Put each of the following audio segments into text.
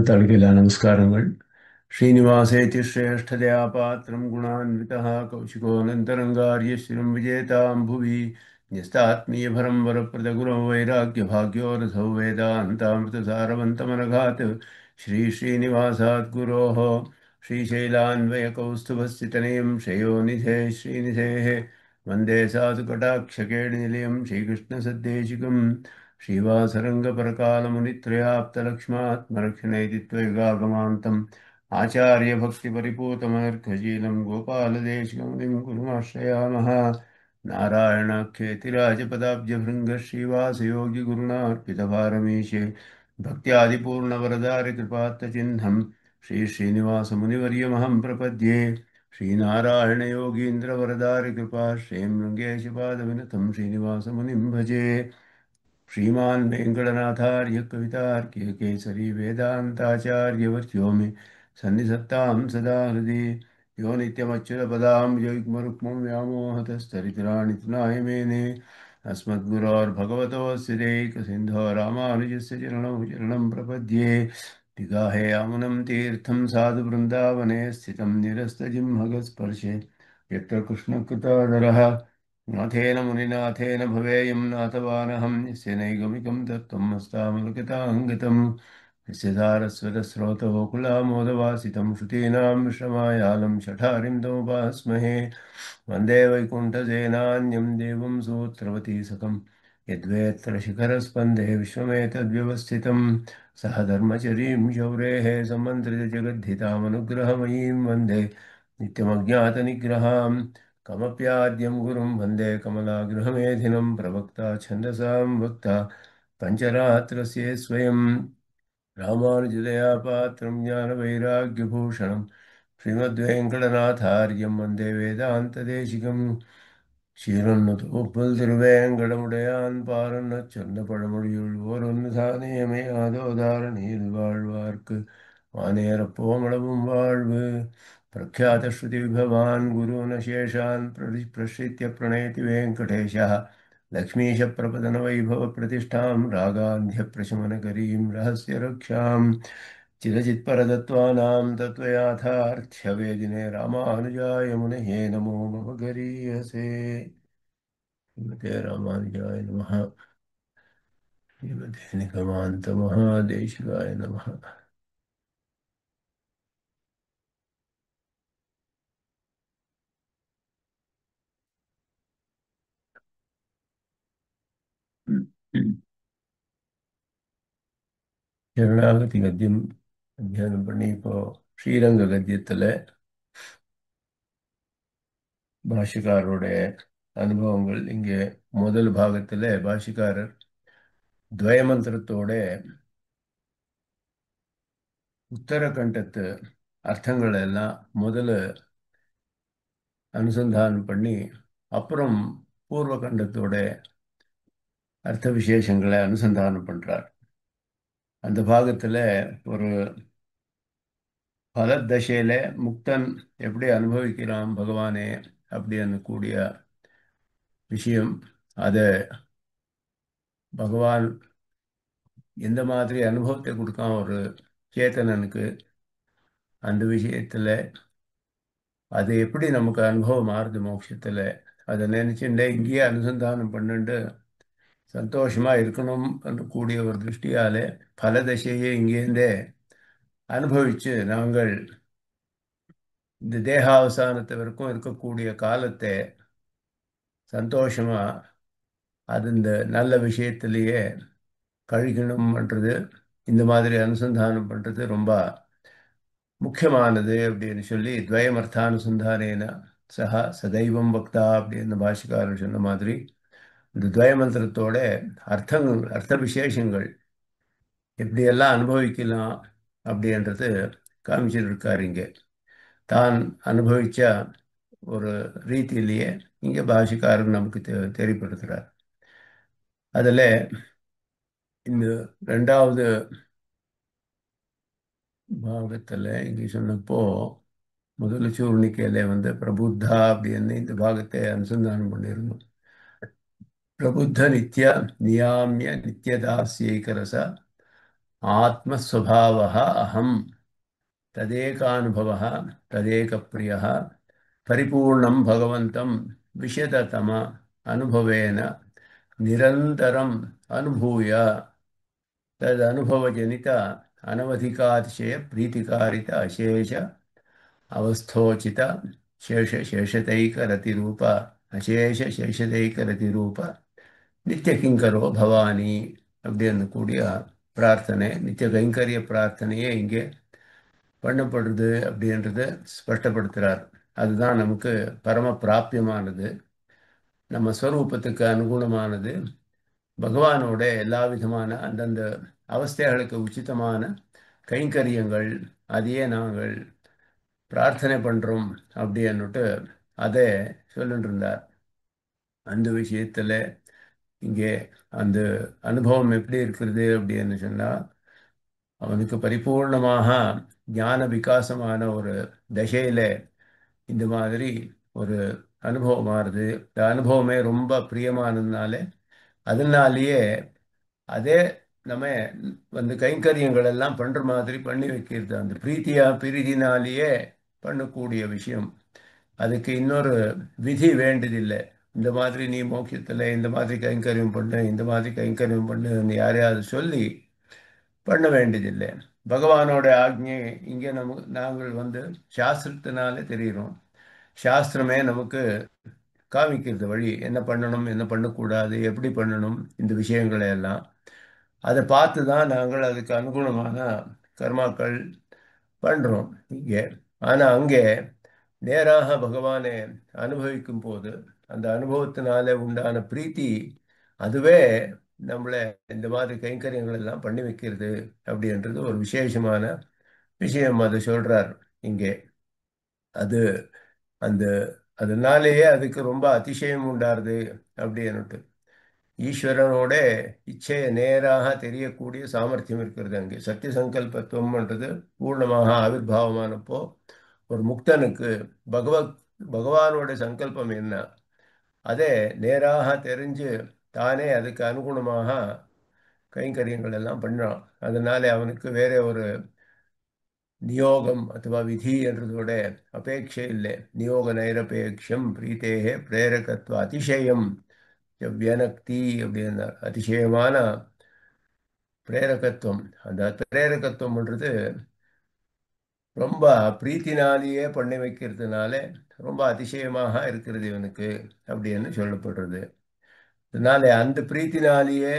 ಭಗವತಾಳಿಗೆಲ್ಲ ನಮಸ್ಕಾರಗಳು. ಶ್ರೀನಿವಾಸೇತಿ ಶ್ರೇಷ್ಠದಯಾ ಪಾತ್ರಂ ಗುಣಾನ್ವಿತಃ ಕೌಶಿಕೋನಂತರಂಗಾರ್ಯಶ್ರೀಂ ವಿಜೇತಾಂ ಭುವಿ ನ್ಯಸ್ತಾತ್ಮೀಯಭರಂ ವರಪ್ರದಗುರೋ ವೈರಾಗ್ಯಭಾಗ್ಯೋ ರಥೋ ವೇದಾಂತಾಮೃತಸಾರವಂತಮನಘಾತ್ ಶ್ರೀನಿವಾಸಾತ್ ಗುರೋಃ ಶ್ರೀಶೈಲಾನ್ವಯಕೌಸ್ತುಭಸ್ಥಿತನಯಂ ಶ್ರೇಯೋನಿಧೇ ಶ್ರೀನಿಧೇಃ ವಂದೇ ಸಾಧುಕಟಾಕ್ಷಕೇಣಿನಿಲಯಂ ಶ್ರೀಕೃಷ್ಣಸದ್ದೇಶಿಕಂ श्रीवासरङ्गपरकालमुनित्रयाप्तलक्ष्मात्मरक्षणेति त्वयगागमान्तम् आचार्यभक्तिपरिपूतमनर्घशीलं गोपालदेशिकमुनिं गुरुमाश्रयामः। नारायणाख्येतिराजपदाब्जभृङ्गः श्रीवासयोगिगुरुणार्पितभारमीशे भक्त्यादिपूर्णवरदारिकृपात्तचिह्नं श्रीश्रीनिवासमुनिवर्यमहं प्रपद्ये। श्रीनारायणयोगीन्द्रवरदारिकृपा श्रीं श्रीनिवासमुनिं भजे। श्रीमान् वेङ्कटनाथार्य कवितार्किय केसरी वेदान्ताचार्यवर्यो मे सन्निधत्तां सदा हृदि यो नित्यमच्युतपदाम्बुजयुग्मरुक्मं व्यामोहतस्तरितराणि तृणाय मेने अस्मद्गुरोर्भगवतोऽस्य दैकसिन्धो रामानुजस्य चरणं प्रपद्ये। दिगाहे यामुनं तीर्थं साधुवृन्दावने स्थितं निरस्तजिह्मगस्पर्शे यत्र कृष्णकृतादरः नाथेन मुनिनाथेन भवेयं नाथवानहं यस्य नैगमिकं तत्त्वम् अस्तामलकताङ्गतम् यस्य सारस्वतस्रोतोकुलामोदवासितं श्रुतीनां विश्रमायालं शठारिं तमुपास्महे। वन्दे वैकुण्ठसेनान्यं देवं सूत्रवती सकं यद्वेत्र शिखरस्पन्दे विश्वमेतद्व्यवस्थितं सह धर्मचरीं शौरेः समन्त्रितजगद्धितामनुग्रहमयीं वन्दे नित्यमज्ञातनिग्रहाम् कमप्याद्यं गुरुं वन्दे कमलागृहमेधिनं प्रवक्ता छन्दसां वक्ता पञ्चरात्रस्य स्वयं रामानुजदया पात्रं ज्ञानवैराग्यभूषणं श्रीमद्वेङ्कटनाथार्यं वन्दे वेदान्तदेशिकम् ஷீரொன்னு திருவேங்கடமுடையான் பாரன்னு சொன்ன பழமொழியுள் ஓரொன்னு தானேயமே ஆதோதாரணியில் வாழ்வார்க்கு வானேரப்போமளவும் வாழ்வு பிரख्यात श्रुति विभवान् गुरून् शेषान् प्रश्रित्य प्रणयति वेङ्कटेशः लक्ष्मीश प्रपदन वैभव प्रतिष्ठां रागान्ध्य प्रशमनकरीं रहस्य रक्षां चिरचित्परतत्त्वानां तत्त्वयाथार्थ्यवेदिने रामानुजाय मुनये नमो मम गरीयसे। श्रीमते रामानुजाय नमः। श्रीमते निगमान्त महादेशिकाय नमः। சரணாகதி கத்தியம் அத்தியானம் பண்ணி இப்போ ஸ்ரீரங்க கத்தியத்தில் பாஷிகாரருடைய அனுபவங்கள் இங்கே முதல் பாகத்தில் பாஷிகாரர் துவயமந்திரத்தோட உத்தரகண்டத்து அர்த்தங்கள் எல்லாம் முதல்ல அனுசந்தானம் பண்ணி அப்புறம் பூர்வகண்டத்தோட அர்த்த விசேஷங்களை அனுசந்தானம் பண்றார். அந்த பாகத்தில் ஒரு பலதசையில முக்தன் எப்படி அனுபவிக்கிறான் பகவானே அப்படின்னு கூடிய விஷயம், அதை பகவான் எந்த மாதிரி அனுபவத்தை கொடுக்கான் ஒரு சேத்தனனுக்கு, அந்த விஷயத்தில் அது எப்படி நமக்கு அனுபவம் ஆறுது மோட்சத்தில், அதை நினைச்சுட்டே இங்கேயே அனுசந்தானம் பண்ணிட்டு சந்தோஷமா இருக்கணும் கூடிய ஒரு திருஷ்டியாலே பலதசையை இங்கேருந்தே அனுபவிச்சு நாங்கள் இந்த தேகாவசானத்தை வரைக்கும் இருக்கக்கூடிய காலத்தை சந்தோஷமா அது இந்த நல்ல விஷயத்திலேயே கழிக்கணும்ன்றது, இந்த மாதிரி அனுசந்தானம் பண்றது ரொம்ப முக்கியமானது அப்படின்னு சொல்லி துவயமர்த்தானுசந்தானேன சஹா சதைவம் பக்தா அப்படின்னு பாஷிக்காரர் சொன்ன மாதிரி இந்த துவயமந்திரத்தோட அர்த்த விசேஷங்கள் எப்படியெல்லாம் அனுபவிக்கலாம் அப்படின்றது காமிச்சிட்டு இருக்காரு. இங்கே தான் அனுபவிச்ச ஒரு ரீதியிலேயே இங்கே பாஷிக்காரர் நமக்கு தெரியப்படுத்துறார். அதில் இந்த ரெண்டாவது பாகத்தில் இங்கே சொன்னப்போ முதல் சூர்ணிக்கையில் பிரபுத்தா அப்படின்னு இந்த பாகத்தை அனுசந்தானம் பண்ணியிருந்தோம். பிரபுத்த நித்ய நியாமிய நித்யதாசியைகரச आत्मस्वभावः अहम् तदेकानुभवः तदेकप्रियः परिपूर्णं भगवन्तं विशदतम अनुभवेन निरन्तरम् अनुभूय तदनुभवजनित अनवधिकातिशय प्रीतिकारित अशेष अवस्थोचित शेषतैकरतिरूप அசேஷ சேஷதைக்கரதிரூப நித்திய கிங்கரோ பவானி அப்படின்னு கூடிய பிரார்த்தனை நித்திய கைங்கரிய பிரார்த்தனையே இங்கே பண்ணப்படுறது அப்படின்றத ஸ்பஷ்டப்படுத்துகிறார். அதுதான் நமக்கு பரம பிராப்பியமானது, நம்ம ஸ்வரூபத்துக்கு அனுகுணமானது. பகவானோட எல்லா விதமான அந்தந்த அவஸ்தைகளுக்கு உச்சிதமான கைங்கரியங்கள் அதையே நாங்கள் பிரார்த்தனை பண்ணுறோம் அப்படின்னுட்டு அதை சொல்லிட்டு இருந்தார். அந்த விஷயத்தில் இங்கே அந்த அனுபவம் எப்படி இருக்கிறது அப்படின்னு சொன்னால், அவனுக்கு பரிபூர்ணமாக ஞான விகாசமான ஒரு தசையில் இந்த மாதிரி ஒரு அனுபவமாகுது. இந்த அனுபவமே ரொம்ப பிரியமானதுனால அதனாலேயே அதே நம்ம வந்து கைங்கரியங்கள் எல்லாம் பண்ணுற மாதிரி பண்ணி வைக்கிறது. அந்த பிரீதினாலேயே பண்ணக்கூடிய விஷயம். அதுக்கு இன்னொரு விதி வேண்டியதில்லை. இந்த மாதிரி நீ மோட்சத்தில் இந்த மாதிரி கைங்கரியம் பண்ணு, இந்த மாதிரி கைங்கரியம் பண்ணுன்னு யாரையாவது சொல்லி பண்ண வேண்டியதில்லை. பகவானோட ஆக்ஞை இங்கே நாங்கள் வந்து சாஸ்திரத்தினாலே தெரிகிறோம். சாஸ்திரமே நமக்கு காமிக்கிறது வழி, என்ன பண்ணணும் என்ன பண்ணக்கூடாது, எப்படி பண்ணணும், இந்த விஷயங்களை எல்லாம் அதை பார்த்து தான் நாங்கள் அதுக்கு அனுகுணமான கர்மாக்கள் பண்ணுறோம் இங்கே. ஆனால் அங்கே நேராக பகவானை அனுபவிக்கும் போது அந்த அனுபவத்தினால உண்டான பிரீத்தி அதுவே நம்மளை இந்த மாதிரி கைங்கரியங்கள் எல்லாம் பண்ணி வைக்கிறது அப்படின்றது ஒரு விசேஷமான விஷயம். அதை சொல்றார் இங்கே. அது அந்த அதனாலேயே அதுக்கு ரொம்ப அதிசயம் உண்டாருது அப்படின்னுட்டு. ஈஸ்வரனோட இச்சையை நேராக தெரியக்கூடிய சாமர்த்தியம் இருக்கிறது அங்கே. சத்திய சங்கல்பத்துவம்ன்றது பூர்ணமாக ஆவிர்வாவமானப்போ ஒரு முக்தனுக்கு பகவானோட சங்கல்பம் என்ன அதே நேராக தெரிஞ்சு தானே அதுக்கு அனுகுணமாக கைங்கரியங்கள் எல்லாம் பண்ணான். அதனால அவனுக்கு வேற ஒரு நியோகம் அथवा விதி என்றதோட அபேட்சை இல்லை. நியோக நைரபேட்சம் பிரீத்தேகே பிரேரகத்துவ அதிசயம் வியனக்தி அப்படின்னா அதிசயமான பிரேரகத்துவம். அந்த பிரேரகத்துவம்ன்றது ரொம்ப பிரீத்தினாலேயே பண்ணி வைக்கிறதுனால ரொம்ப அதிசயமாக இருக்கிறது இவனுக்கு அப்படின்னு சொல்லப்படுறது. அதனால அந்த பிரீத்தினாலேயே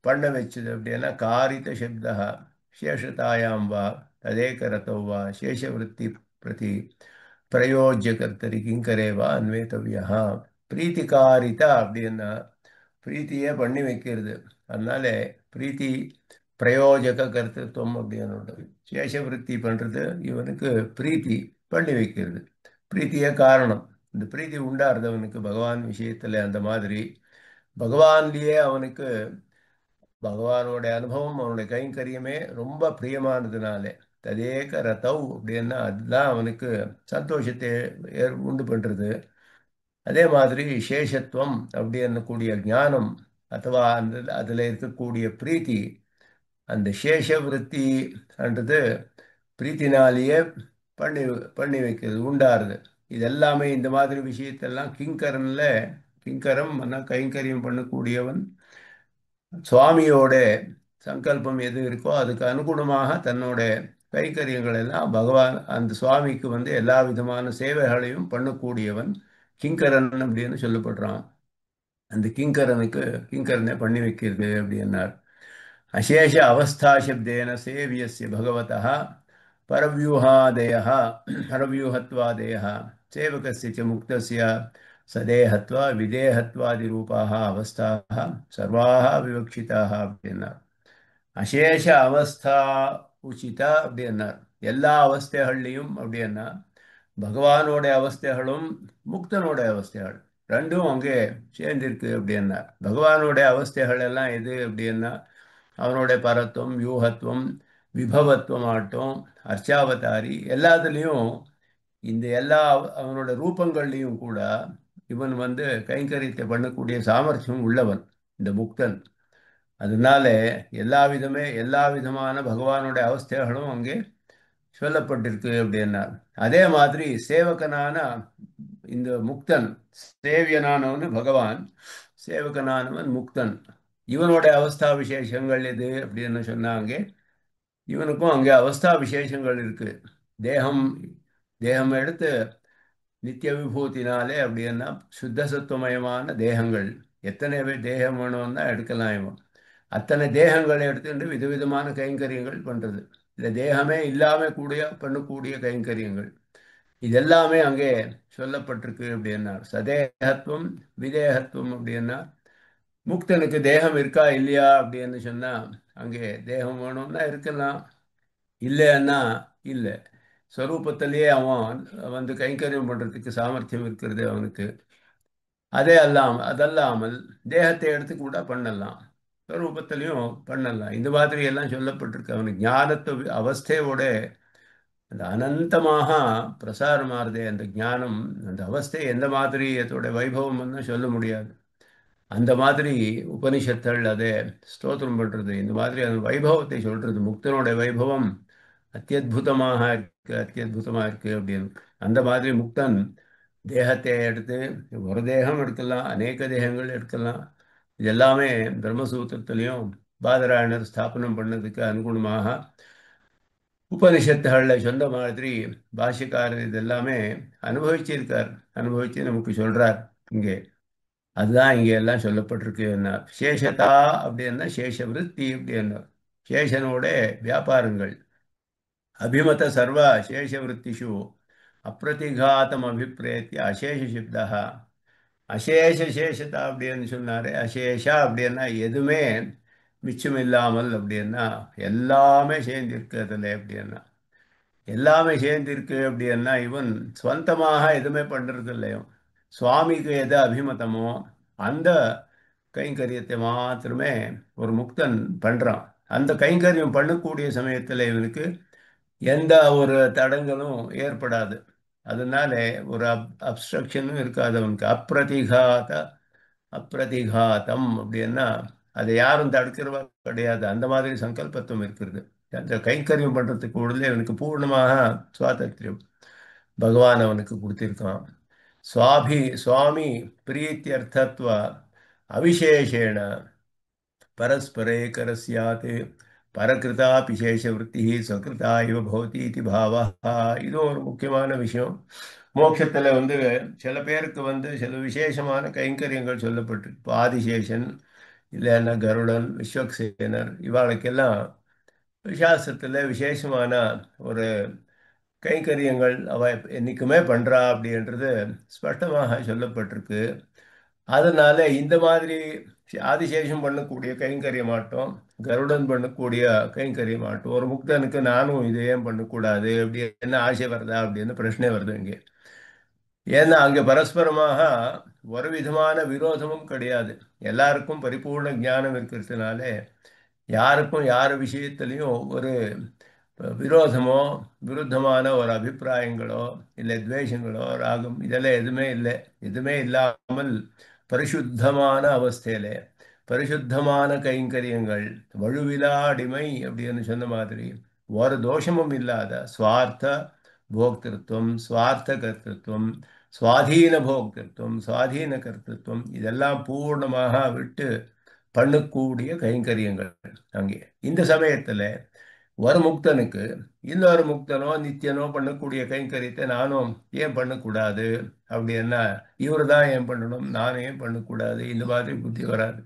பண்ண வச்சது அப்படின்னா காரித சப்தா சேஷதாயாம் வா ததேகரத்தோ வா சேஷவருத்தி பிரதி பிரயோஜ்ய கர்த்தரி கிங்கரேவா அன்வேதவியா. பிரீத்திகாரிதா அப்படின்னா பிரீத்தியே பண்ணி வைக்கிறது. அதனால பிரீத்தி பிரயோஜக கர்த்தத்துவம் அப்படின்னு சேஷவருத்தி பண்றது இவனுக்கு பிரீத்தி பண்ணி வைக்கிறது. பிரீத்தியே காரணம். இந்த பிரீத்தி உண்டாருது அவனுக்கு பகவான் விஷயத்துல. அந்த மாதிரி பகவான்லயே அவனுக்கு பகவானோட அனுபவம் அவனுடைய கைங்கரியமே ரொம்ப பிரியமானதுனால ததேக ரதவ் அப்படின்னா அதுதான் அவனுக்கு சந்தோஷத்தை உண்டு பண்றது. அதே மாதிரி சேஷத்துவம் அப்படின்னு கூடிய ஞானம் அथवा அந்த அதில் இருக்கக்கூடிய பிரீத்தி அந்த சேஷ விருத்தின்றது பிரீத்தினாலேயே பண்ணி பண்ணி வைக்கிறது உண்டாருது. இதெல்லாமே இந்த மாதிரி விஷயத்தெல்லாம் கிங்கரன்ல கிங்கரம் கைங்கரியம் பண்ணக்கூடியவன் சுவாமியோட சங்கல்பம் எது இருக்கோ அதுக்கு அனுகுணமாக தன்னோட கைங்கரியங்கள் எல்லாம் பகவான் அந்த சுவாமிக்கு வந்து எல்லா விதமான சேவைகளையும் பண்ணக்கூடியவன் கிங்கரன் அப்படின்னு சொல்லப்படுறான். அந்த கிங்கரனுக்கு கிங்கரனை பண்ணி வைக்கிறது அப்படின்னார். அசேஷ அவஸ்தா சப்தேன சேவியஸ்ய பகவதः பரவியூகாதயः பரவியூகத்வாதயः சேவகஸ்ய ச முக்தஸ்ய சதேகத்வா விதேகத்வாதிரூபாः அவஸ்தாः சர்வாः விவக்ஷிதாः அப்படின்னார். அசேஷ அவஸ்தா உச்சிதா அப்படின்னார். எல்லா அவஸ்தைகள்லையும் அப்படின்னா பகவானோட அவஸ்தைகளும் முக்தனோட அவஸ்தைகள் ரெண்டும் அங்கே சேர்ந்திருக்கு அப்படின்னார். பகவானோட அவஸ்தைகள் எல்லாம் எது அப்படின்னா அவனோட பரத்துவம் வியூகத்துவம் விபவத்துவம் ஆட்டம் அர்ச்சாவதாரி எல்லாத்துலேயும் இந்த எல்லா அவனோட ரூபங்கள்லையும் கூட இவன் வந்து கைங்கரியத்தை பண்ணக்கூடிய சாமர்த்தியம் உள்ளவன் இந்த முக்தன். அதனால எல்லா விதமான பகவானுடைய அவஸ்தைகளும் அங்கே சொல்லப்பட்டிருக்கு அப்படின்னா, அதே மாதிரி சேவகனான இந்த முக்தன், சேவியனானவன் பகவான், சேவகனானவன் முக்தன், இவனோட அவஸ்தா விசேஷங்கள் எது அப்படின்னு சொன்னாங்க. இவனுக்கும் அங்கே அவஸ்தா விசேஷங்கள் இருக்கு. தேகம் தேகம் எடுத்து நித்திய விபூதினாலே அப்படின்னா சுத்த சத்துவமயமான தேகங்கள், எத்தனை தேகம் வேணும்னா எடுக்கலாம் இவன். அத்தனை தேகங்களை எடுத்துட்டு விதவிதமான கைங்கரியங்கள் பண்றது. இந்த தேகமே இல்லாம கூடிய பண்ணக்கூடிய கைங்கரியங்கள் இதெல்லாமே அங்கே சொல்லப்பட்டிருக்கு அப்படின்னா, சதேகத்துவம் விதேகத்துவம் அப்படின்னா, முக்தனுக்கு தேகம் இருக்கா இல்லையா அப்படின்னு சொன்னா, அங்கே தேகம் வேணும்னா இருக்கலாம், இல்லைன்னா இல்லை. ஸ்வரூபத்திலேயே அவன் வந்து கைங்கரியம் பண்றதுக்கு சாமர்த்தியம் இருக்கிறது அவனுக்கு. அதல்லாமல் தேகத்தை எடுத்து கூட பண்ணலாம், ஸ்வரூபத்திலையும் பண்ணலாம். இந்த மாதிரி எல்லாம் சொல்லப்பட்டிருக்கு. அவனுக்கு ஞானத்தை அவஸ்தையோட அந்த அனந்தமாக பிரசாரமாறுதே அந்த ஞானம், அந்த அவஸ்தை எந்த மாதிரி அதோட வைபவம்னு சொல்ல முடியாது. அந்த மாதிரி உபனிஷத்துகள் அதை ஸ்தோத்திரம் பண்றது, இந்த மாதிரி அந்த வைபவத்தை சொல்றது. முக்தனோட வைபவம் அத்தியுதமாக இருக்கு அப்படின்னு. அந்த மாதிரி முக்தன் தேகத்தை எடுத்து ஒரு தேகம் எடுக்கலாம், அநேக தேகங்கள் எடுக்கலாம். இது எல்லாமே பிரம்மசூத்திரத்திலையும் பாதராயணர் ஸ்தாபனம் பண்ணதுக்கு அனுகுணமாக உபனிஷத்துகளில் சொன்ன மாதிரி பாஷ்யக்காரர் இதெல்லாமே அனுபவிச்சிருக்கார். அனுபவிச்சு நமக்கு சொல்றார் இங்கே. அதுதான் இங்கே எல்லாம் சொல்லப்பட்டிருக்கு. என்ன சேஷதா அப்படின்னா சேஷ விருத்தி அப்படின்னா, சேஷனோட வியாபாரங்கள். அபிமத சர்வ சேஷ விருத்திஷு அப்பிரதிகாத்தம் அபிப்பிரேத்திய அசேஷ சிப்தா. அசேஷ சேஷதா அப்படின்னு சொன்னாரு. அசேஷா அப்படின்னா எதுவுமே மிச்சம் இல்லாமல் அப்படின்னா, எல்லாமே சேர்ந்திருக்கு அதில் அப்படின்னா. எல்லாமே சேர்ந்திருக்கு அப்படின்னா இவன் சொந்தமாக எதுவுமே பண்றது இல்லையோ. சுவாமிக்கு எது அபிமதமோ அந்த கைங்கரியத்தை மாத்திரமே ஒரு முக்தன் பண்றான். அந்த கைங்கரியம் பண்ணக்கூடிய சமயத்தில் இவனுக்கு எந்த ஒரு தடங்களும் ஏற்படாது. அதனால ஒரு அப்ஸ்ட்ரக்ஷனும் இருக்காது அவனுக்கு. அப்பிரதிகாதம் அப்படின்னா அதை யாரும் தடுக்கிறவா கிடையாது. அந்த மாதிரி சங்கல்பத்துவம் இருக்கிறது. அந்த கைங்கரியம் பண்றதுக்கு உடனே அவனுக்கு பூர்ணமாக சுவாதந்திரம் பகவான் அவனுக்கு கொடுத்திருக்கான். சுவாமி பிரீத்தியர்த்தத்வ அவிசேஷேண பரஸ்பரேகர ஸ்யாத் பரகிருதா விசேஷ விருத்தி சகிருதா இவ பவதி இது பாவா. இதுவும் ஒரு முக்கியமான விஷயம். மோட்சத்தில் வந்து சில பேருக்கு வந்து சில விசேஷமான கைங்கரியங்கள் சொல்லப்பட்டு, இப்போ ஆதிசேஷன் இல்லைன்னா கருடன் விஸ்வக்சேனர் இவாளுக்கெல்லாம் சாஸ்திரத்தில் விசேஷமான ஒரு கைங்கரியங்கள் அவ என்னைக்குமே பண்றா அப்படின்றது ஸ்பஷ்டமாக சொல்லப்பட்டிருக்கு. அதனால இந்த மாதிரி ஆதிசேஷம் பண்ணக்கூடிய கைங்கரியமாட்டம், கருடன் பண்ணக்கூடிய கைங்கரியமாட்டம், ஒரு முக்தனுக்கு நானும் இதை ஏன் பண்ணக்கூடாது அப்படி என்ன ஆசை வருதா அப்படின்னு பிரச்சனை வருது இங்கே. ஏன்னா அங்கே பரஸ்பரமாக ஒரு விதமான விரோதமும் கிடையாது. எல்லாருக்கும் பரிபூர்ண ஞானம் இருக்கிறதுனால யாருக்கும் யார் விஷயத்திலையும் ஒரு விரோதமோ விருத்தமான ஒரு அபிப்பிராயங்களோ இல்லை துவேஷங்களோ ராகம் இதெல்லாம் எதுவுமே இல்லை. எதுவுமே இல்லாமல் பரிசுத்தமான அவஸ்தையில பரிசுத்தமான கைங்கரியங்கள், வழுவிலா அடிமை அப்படின்னு சொன்ன மாதிரி ஒரு தோஷமும் இல்லாத சுவார்த்த போக்திருத்துவம், சுவார்த்த கர்த்திருவம், சுவாதீன போக்திருத்துவம், சுவாதீன கர்த்திருவம் இதெல்லாம் பூர்ணமாக விட்டு பண்ணக்கூடிய கைங்கரியங்கள் அங்கே. இந்த சமயத்துல ஒரு முக்தனுக்கு இன்னொரு முக்தனோ நித்தியனோ பண்ணக்கூடிய கைங்கரியத்தை நானும் ஏன் பண்ணக்கூடாது அப்படின்னா, இவரு தான் ஏன் பண்ணணும், நானும் ஏன் பண்ணக்கூடாது, இந்த மாதிரி புத்தி வராது.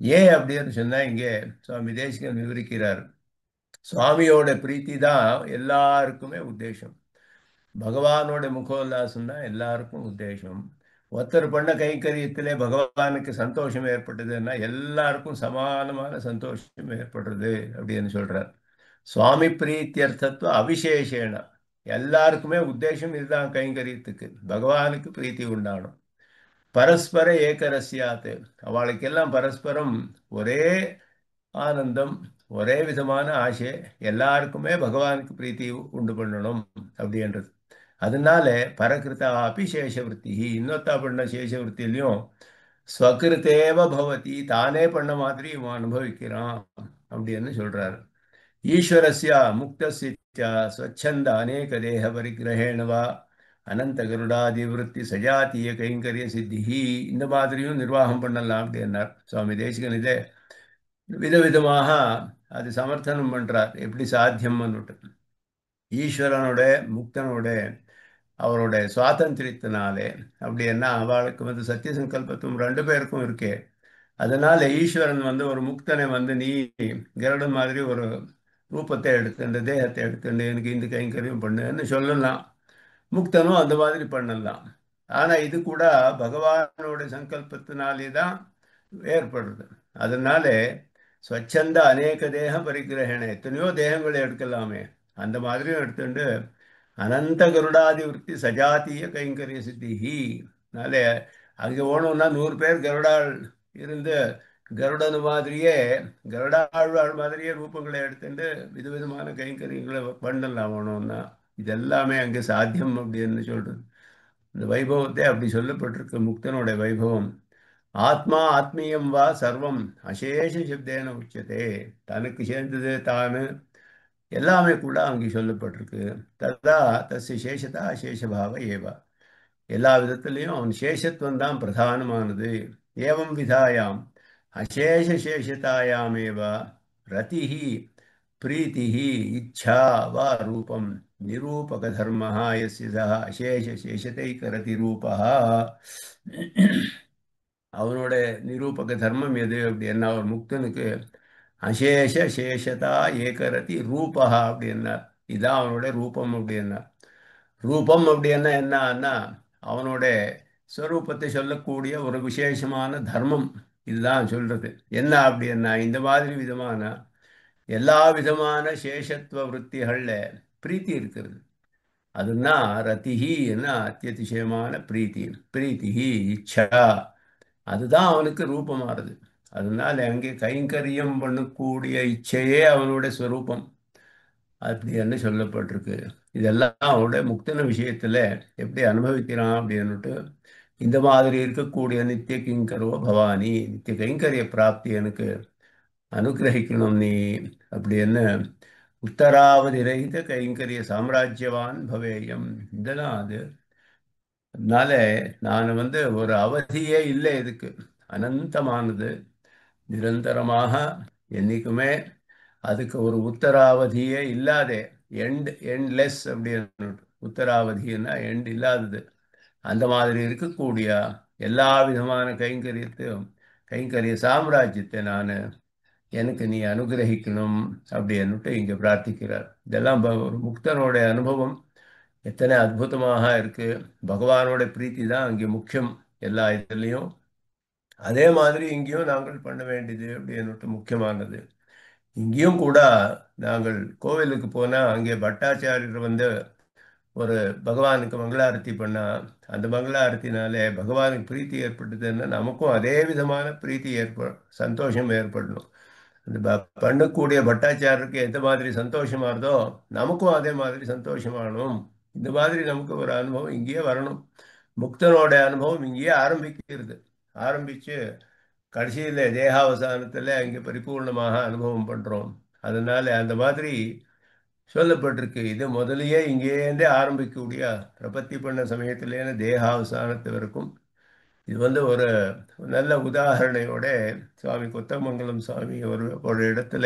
ஏன் அப்படின்னு சொன்னா இங்கே சுவாமி தேசிகன் விவரிக்கிறார். சுவாமியோட பிரீத்தி தான் எல்லாருக்குமே உத்தேசம். பகவானோட முகோல்லாசம் தான் எல்லாருக்கும் உத்தேசம். ஒருத்தர் பண்ண கைங்கரியத்திலே பகவானுக்கு சந்தோஷம் ஏற்பட்டதுன்னா எல்லாருக்கும் சமானமான சந்தோஷம் ஏற்படுறது அப்படின்னு சொல்றார். சுவாமி பிரீத்தியர்த்தத்துவ அவிசேஷேன எல்லாருக்குமே உத்தேசம் இதுதான், கைங்கரியத்துக்கு பகவானுக்கு பிரீத்தி உண்டானும். பரஸ்பர ஏகரஸ்யாத்து அவளுக்கெல்லாம் பரஸ்பரம் ஒரே ஆனந்தம், ஒரே விதமான ஆசை, எல்லாருக்குமே பகவானுக்கு பிரீத்தி உண்டு பண்ணணும் அப்படின்றது. அதனால பரகிருதா அப்பி சேஷவருத்தி, இன்னொத்தா பண்ண சேஷவருத்திலையும் ஸ்வகிருத்தேவ பவதி, தானே பண்ண மாதிரி இவன் அனுபவிக்கிறான் அப்படின்னு சொல்றாரு. ஈஸ்வரஸ்ய முக்தஸ்ய ச ஸ்வச்சந்த அநேக தேக பரிகிரகேண வா அனந்த கருடாதிவிருத்தி சஜாத்திய கைங்கரிய சித்திஹி, இந்த மாதிரியும் நிர்வாகம் பண்ணலாம் அப்படின்னார் சுவாமி தேசிகன். இதே விதவிதமாக அது சமர்த்தனம் பண்றார், எப்படி சாத்தியம்னுட்டு. ஈஸ்வரனோட முக்தனோட அவரோட சுவாதந்திரத்தினாலே அப்படி என்ன அவளுக்கு வந்து சத்திய சங்கல்பத்துவம் ரெண்டு பேருக்கும் இருக்கே. அதனால ஈஸ்வரன் வந்து ஒரு முக்தனை வந்து நீ கருடன் மாதிரி ஒரு ரூபத்தை எடுத்துண்டு தேகத்தை எடுத்துண்டு எனக்கு இந்த கைங்கரியம் பண்ணுன்னு சொல்லலாம். முக்தனும் அந்த மாதிரி பண்ணலாம். ஆனா இது கூட பகவானோட சங்கல்பத்தினாலே தான் ஏற்படுறது. அதனால ஸ்வச்சந்த அநேக தேக பரிகிரகண, எத்தனையோ தேகங்களை எடுக்கலாமே, அந்த மாதிரியும் எடுத்துட்டு அனந்த கருடாதி விருத்தி சஜாத்திய கைங்கரிய சித்திஹி. அதனால அங்கே போகணும்னா 100 பேர் கருடாள் இருந்து கருடன் மாதிரியே கருடாழ்வாள் மாதிரியே ரூபங்களை எடுத்துட்டு விதவிதமான கைங்கரியங்களை பண்ணலாம் வேணும்னா. இதெல்லாமே அங்கே சாத்தியம் அப்படின்னு சொல்றது. இந்த வைபவத்தை அப்படி சொல்லப்பட்டிருக்கு, முக்தனோட வைபவம். ஆத்மா ஆத்மீயம் வா சர்வம் அசேஷ சப்தேன உச்சதே, தனக்கு சேர்ந்தது தானு எல்லாமே கூட அங்கே சொல்லப்பட்டிருக்கு. ததா தஸ்ய சேஷதா சேஷபாவ ஏவா, எல்லா விதத்திலையும் அவன் சேஷத்துவம் தான் பிரதானமானது. ஏவம் விதாயாம் அசேஷ சேஷதாயாமேவ ரதிஹி பிரீத்திஹி இச்சா வா ரூபம் நிரூபக தர்மஹ யஸ்ய சஹ அசேஷ சேஷதைகரதி ரூபஹ. அவனோட நிரூபக தர்மம் எது அப்படின்னா, ஒரு முக்தனுக்கு அசேஷ சேஷதா ஏகரதி ரூபா அப்படின்னா இதான் அவனோட ரூபம் அப்படின்னா. ரூபம் அப்படின்னா என்னன்னா அவனோட ஸ்வரூபத்தை சொல்லக்கூடிய ஒரு விசேஷமான தர்மம். இதுதான் சொல்றது. என்ன அப்படின்னா இந்த மாதிரி விதமான எல்லா விதமான சேஷத்துவ விற்த்திகள்ல பிரீத்தி இருக்கிறது. அதுனா ரத்திஹின்னா அத்தியதிசயமான பிரீத்தி. பிரீத்திஹி இச்சா, அதுதான் அவனுக்கு ரூபமாறுது. அதனால அங்கே கைங்கரியம் பண்ணக்கூடிய இச்சையே அவனுடைய ஸ்வரூபம் அப்படின்னு சொல்லப்பட்டிருக்கு. இதெல்லாம் அவனுடைய முக்தன விஷயத்துல எப்படி அனுபவிக்கிறான் அப்படின்னுட்டு, இந்த மாதிரி இருக்கக்கூடிய நித்திய கிங்கரோ பவானி, நித்திய கைங்கரிய பிராப்தி எனக்கு அனுகிரகிக்கணும் நீ அப்படின்னு. உத்தராவதி ரஹித கைங்கரிய சாம்ராஜ்யவான் பவேயம், இதெல்லாம் அது. அதனால நான் வந்து ஒரு அவதியே இல்லை இதுக்கு, அனந்தமானது நிரந்தரமாக என்னைக்குமே. அதுக்கு ஒரு உத்தராவதியே இல்லாதே, எண்ட்லெஸ் அப்படின்னு. உத்தராவதினா எண்ட் இல்லாதது. அந்த மாதிரி இருக்கக்கூடிய எல்லா விதமான கைங்கரியத்தையும் கைங்கரிய சாம்ராஜ்யத்தை நான் எனக்கு நீ அனுகிரகிக்கணும் அப்படின்னுட்டு இங்கே பிரார்த்திக்கிறார். இதெல்லாம் ஒரு முக்தனோட அனுபவம் எத்தனை அற்புதமாக இருக்கு. பகவானோட பிரீத்தி தான் அங்கே முக்கியம் எல்லா இதுலேயும். அதே மாதிரி இங்கேயும் நாங்கள் பண்ண வேண்டியது அப்படின்னுட்டு முக்கியமானது. இங்கேயும் கூட நாங்கள் கோவிலுக்கு போனால் அங்கே பட்டாச்சாரியர் வந்து ஒரு பகவானுக்கு மங்களாரத்தி பண்ணா, அந்த மங்களாரத்தினாலே பகவானுக்கு பிரீத்தி ஏற்பட்டதுன்னா நமக்கும் அதே விதமான பிரீத்தி சந்தோஷம் ஏற்படணும். அந்த பண்ணக்கூடிய பட்டாச்சாரருக்கு எந்த மாதிரி சந்தோஷமா இருந்தோ நமக்கும் அதே மாதிரி சந்தோஷமாகணும். இந்த மாதிரி நமக்கு ஒரு அனுபவம் இங்கேயே வரணும். முக்தனோட அனுபவம் இங்கேயே ஆரம்பிக்கிறது. ஆரம்பிச்சு கடைசியில் தேகாவசானத்தில் அங்கே பரிபூர்ணமாக அனுபவம் பண்ணுறோம். அதனால அந்த மாதிரி சொல்லப்பட்டிருக்கு. இது முதலியே இங்கேருந்தே ஆரம்பிக்கக்கூடிய பிரபத்தி பண்ண சமயத்திலேருந்து தேகாவசானத்து வரைக்கும். இது வந்து ஒரு நல்ல உதாரணயோட சுவாமி கொத்தமங்கலம் சுவாமி ஒரு இடத்துல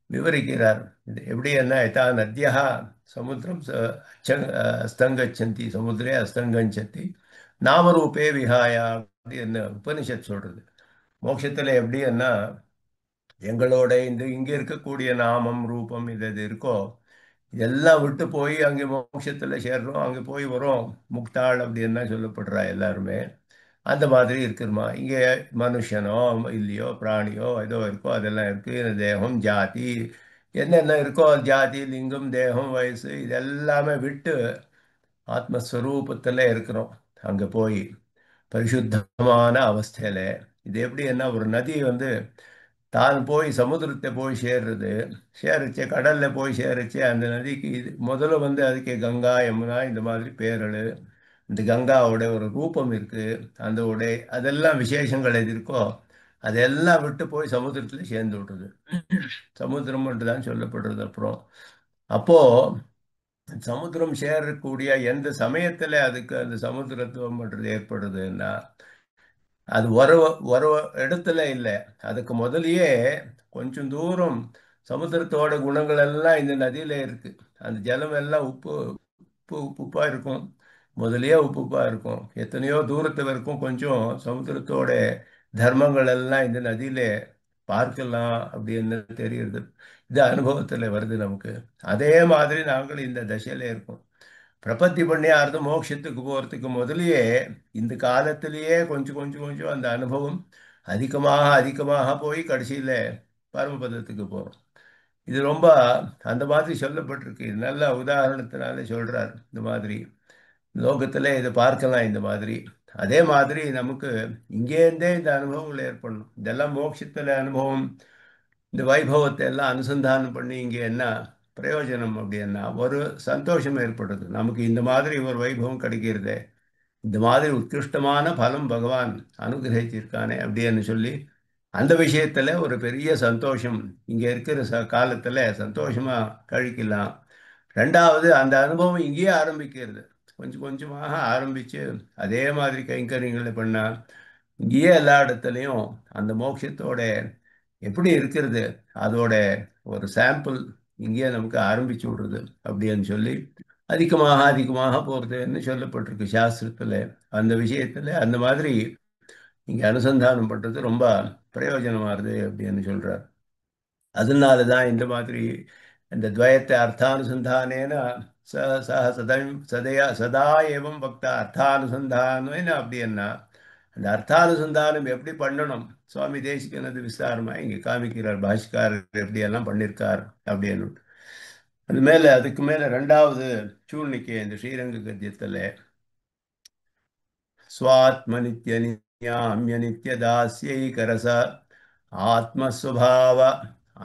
விவரிக்கிறார். இது எப்படி என்ன யதா நத்யா சமுத்திரம் அஸ்தங்கச்சந்தி சமுத்திரே அஸ்தங்கச்சந்தி நாமரூபே விஹாயா அப்படின்னு உபனிஷத் சொல்றது. மோட்சத்தில் எப்படி என்ன எங்களோட இந்த இங்கே இருக்கக்கூடிய நாமம் ரூபம் இது இது இருக்கோ இதெல்லாம் விட்டு போய் அங்கே மோட்சத்தில் சேர்றோம், அங்கே போய் வரோம் முக்தாள் அப்படின்னு சொல்லப்படுறா எல்லாருமே. அந்த மாதிரி இருக்குமா இங்கே மனுஷனோ இல்லையோ பிராணியோ ஏதோ இருக்கோ அதெல்லாம் இருக்கு. இந்த தேகம் ஜாதி என்னென்ன இருக்கோ ஜாதி லிங்கம் தேகம் வயசு இதெல்லாமே விட்டு ஆத்மஸ்வரூபத்தில் இருக்கிறோம். அங்கே போய் பரிசுத்தமான அவஸ்தையில் இது எப்படி என்ன ஒரு நதி வந்து தான் போய் சமுத்திரத்தை போய் சேர்றது, சேரிச்சு கடலில் போய் சேரிச்சு அந்த நதிக்கு இது முதல்ல வந்து அதுக்கு கங்கா யமுனா இந்த மாதிரி பேர்கள். இந்த கங்காவோட ஒரு ரூபம் இருக்கு, அந்த உடை அதெல்லாம் விசேஷங்கள் எது இருக்கோ அதெல்லாம் விட்டு போய் சமுத்திரத்துல சேர்ந்து விடுறது. சமுத்திரம் தான் சொல்லப்படுறது. அப்புறம் அப்போ சமுத்திரம் சேரக்கூடிய எந்த சமயத்துல அதுக்கு அந்த சமுத்திரத்துவம் பண்றது ஏற்படுதுன்னா, அது ஒரு ஒரு இடத்துல இல்லை, அதுக்கு முதலியே கொஞ்சம் தூரம் சமுத்திரத்தோட குணங்கள் எல்லாம் இந்த நதியில இருக்கு. அந்த ஜலம் எல்லாம் உப்பா இருக்கும். முதலியே உப்புப்பா இருக்கும். எத்தனையோ தூரத்து வரைக்கும் கொஞ்சம் சமுத்திரத்தோட தர்மங்கள் எல்லாம் இந்த நதியில பார்க்கலாம் அப்படின்னு தெரியுது. இது அனுபவத்துல வருது நமக்கு. அதே மாதிரி நாங்கள் இந்த தசையில இருக்கோம். பிரபத்தி பண்ணி அடுத்த மோட்சத்துக்கு போறதுக்கு முதலியே இந்த காலத்திலேயே கொஞ்சம் கொஞ்சம் கொஞ்சம் அந்த அனுபவம் அதிகமாக அதிகமாக போய் கடைசியில பரமபதத்துக்கு போறோம். இது ரொம்ப அந்த மாதிரி சொல்லப்பட்டிருக்கு. இது நல்ல உதாரணத்தினால சொல்றார். இந்த மாதிரி லோகத்துல இதை பார்க்கலாம். இந்த மாதிரி அதே மாதிரி நமக்கு இங்கேருந்தே இந்த அனுபவங்கள் ஏற்படணும். இதெல்லாம் மோட்சத்துல அனுபவம். இந்த வைபவத்தை எல்லாம் அனுசந்தானம் பண்ணி இங்கே என்ன பிரயோஜனம் அப்படின்னா ஒரு சந்தோஷம் ஏற்படுது. நமக்கு இந்த மாதிரி ஒரு வைபவம் கிடைக்கிறது, இந்த மாதிரி உத்கிருஷ்டமான பலம் பகவான் அனுகிரகிச்சிருக்கானே அப்படின்னு சொல்லி அந்த விஷயத்துல ஒரு பெரிய சந்தோஷம் இங்க இருக்கிற காலத்துல சந்தோஷமா கழிக்கலாம். ரெண்டாவது, அந்த அனுபவம் இங்கேயே ஆரம்பிக்கிறது. கொஞ்சம் கொஞ்சமாக ஆரம்பிச்சு அதே மாதிரி கைங்கரியங்களை பண்ணா இங்கேயே எல்லா இடத்துலையும் அந்த மோட்சத்தோட எப்படி இருக்கிறது அதோட ஒரு சாம்பிள் இங்கேயே நமக்கு ஆரம்பிச்சு விடுறது அப்படின்னு சொல்லி அதிகமாக அதிகமாக போறதுன்னு சொல்லப்பட்டிருக்கு சாஸ்திரத்துல. அந்த விஷயத்துல அந்த மாதிரி இங்க அனுசந்தானம் பண்றது ரொம்ப பிரயோஜனமாகுது அப்படின்னு சொல்றார். அதனால தான் இந்த மாதிரி இந்த துவயத்தை அர்த்தானுசந்தானேன சஹ சதா ஏவம் பக்தா அர்த்தானுசந்தானேன அப்படின்னா அந்த அர்த்தானுசந்தானம் எப்படி பண்ணணும் சுவாமி தேசிகனது விஸ்தாரமா இங்க காமிக்கிறார். பாஷ்யக்காரர் எப்படி எல்லாம் பண்ணியிருக்கார் அப்படின்னு. அது மேல அதுக்கு மேல ரெண்டாவது சூழ்நிலை இந்த ஸ்ரீரங்க கத்தியத்துல स्वात्मनित्यनित्याम्यनित्यदास्यैकरस आत्मस्वभाव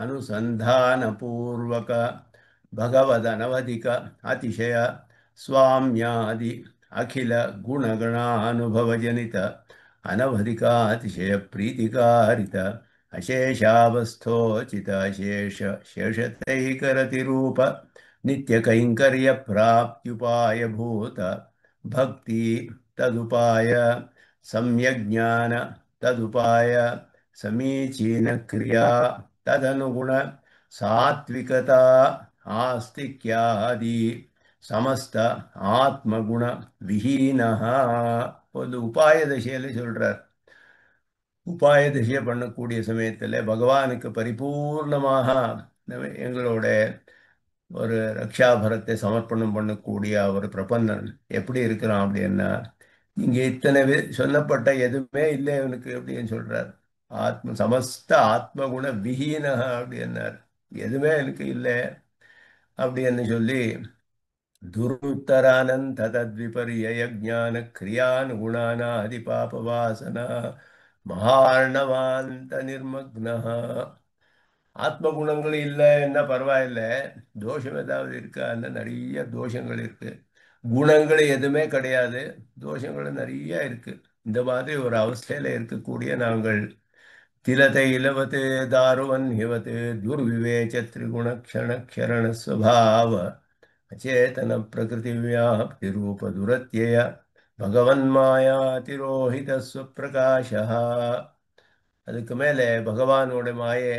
अनुसन्धानपूर्वक भगवदनवधिक अतिशय स्वाम्यादि अखिल गुणगणानुभवजनित अनवधिकातिशय प्रीतिकारित अशेषावस्थोचित अशेष शेषतैकरतिरूप नित्यकैङ्कर्य प्राप्त्युपायभूत भक्ति तदुपाय सम्यज्ञान तदुपाय समीचीन क्रिया तदनुगुण सात्विकता आस्तिक्यादि समस्त आत्मगुण विहीनः ஒரு உபாய திசையில சொல்றார். உபாய திசையை பண்ணக்கூடிய சமயத்துல பகவானுக்கு பரிபூர்ணமாக எங்களோட ஒரு ரக்ஷாபரத்தை சமர்ப்பணம் பண்ணக்கூடிய ஒரு பிரபந்தன் எப்படி இருக்கிறான் அப்படின்னா இங்க இத்தனை சொல்லப்பட்ட எதுவுமே இல்லை இவனுக்கு அப்படின்னு சொல்றார். சமஸ்த ஆத்மகுண விஹீனக அப்படின்னார். எதுவுமே எனக்கு இல்லை அப்படின்னு சொல்லி துருத்தரானந்த தத்விபரிய ஜான கிரியானுகுணானாதி பாபவாசனா மகார்ணவாந்த நிர்மக்னா. ஆத்ம குணங்கள் இல்லை என்ன பரவாயில்ல, தோஷம் ஏதாவது இருக்கான்னா நிறைய தோஷங்கள் இருக்கு. குணங்கள் எதுவுமே கிடையாது, தோஷங்கள் நிறைய இருக்கு. இந்த மாதிரி ஒரு அவஸ்தையில இருக்கக்கூடிய நாங்கள் திலதை இலவத்து தாருவன் ஹிவத்து துர்விவேச்ச திரிகுண க்ஷண க்ஷரண ஸ்வபாவ அச்சேதன பிரகிருதி வியாப்தி ரூப துரத்யய பகவன் மாயா திரோஹித ஸ்வப்பிரகாஷா. அதுக்கு மேலே பகவானோட மாயை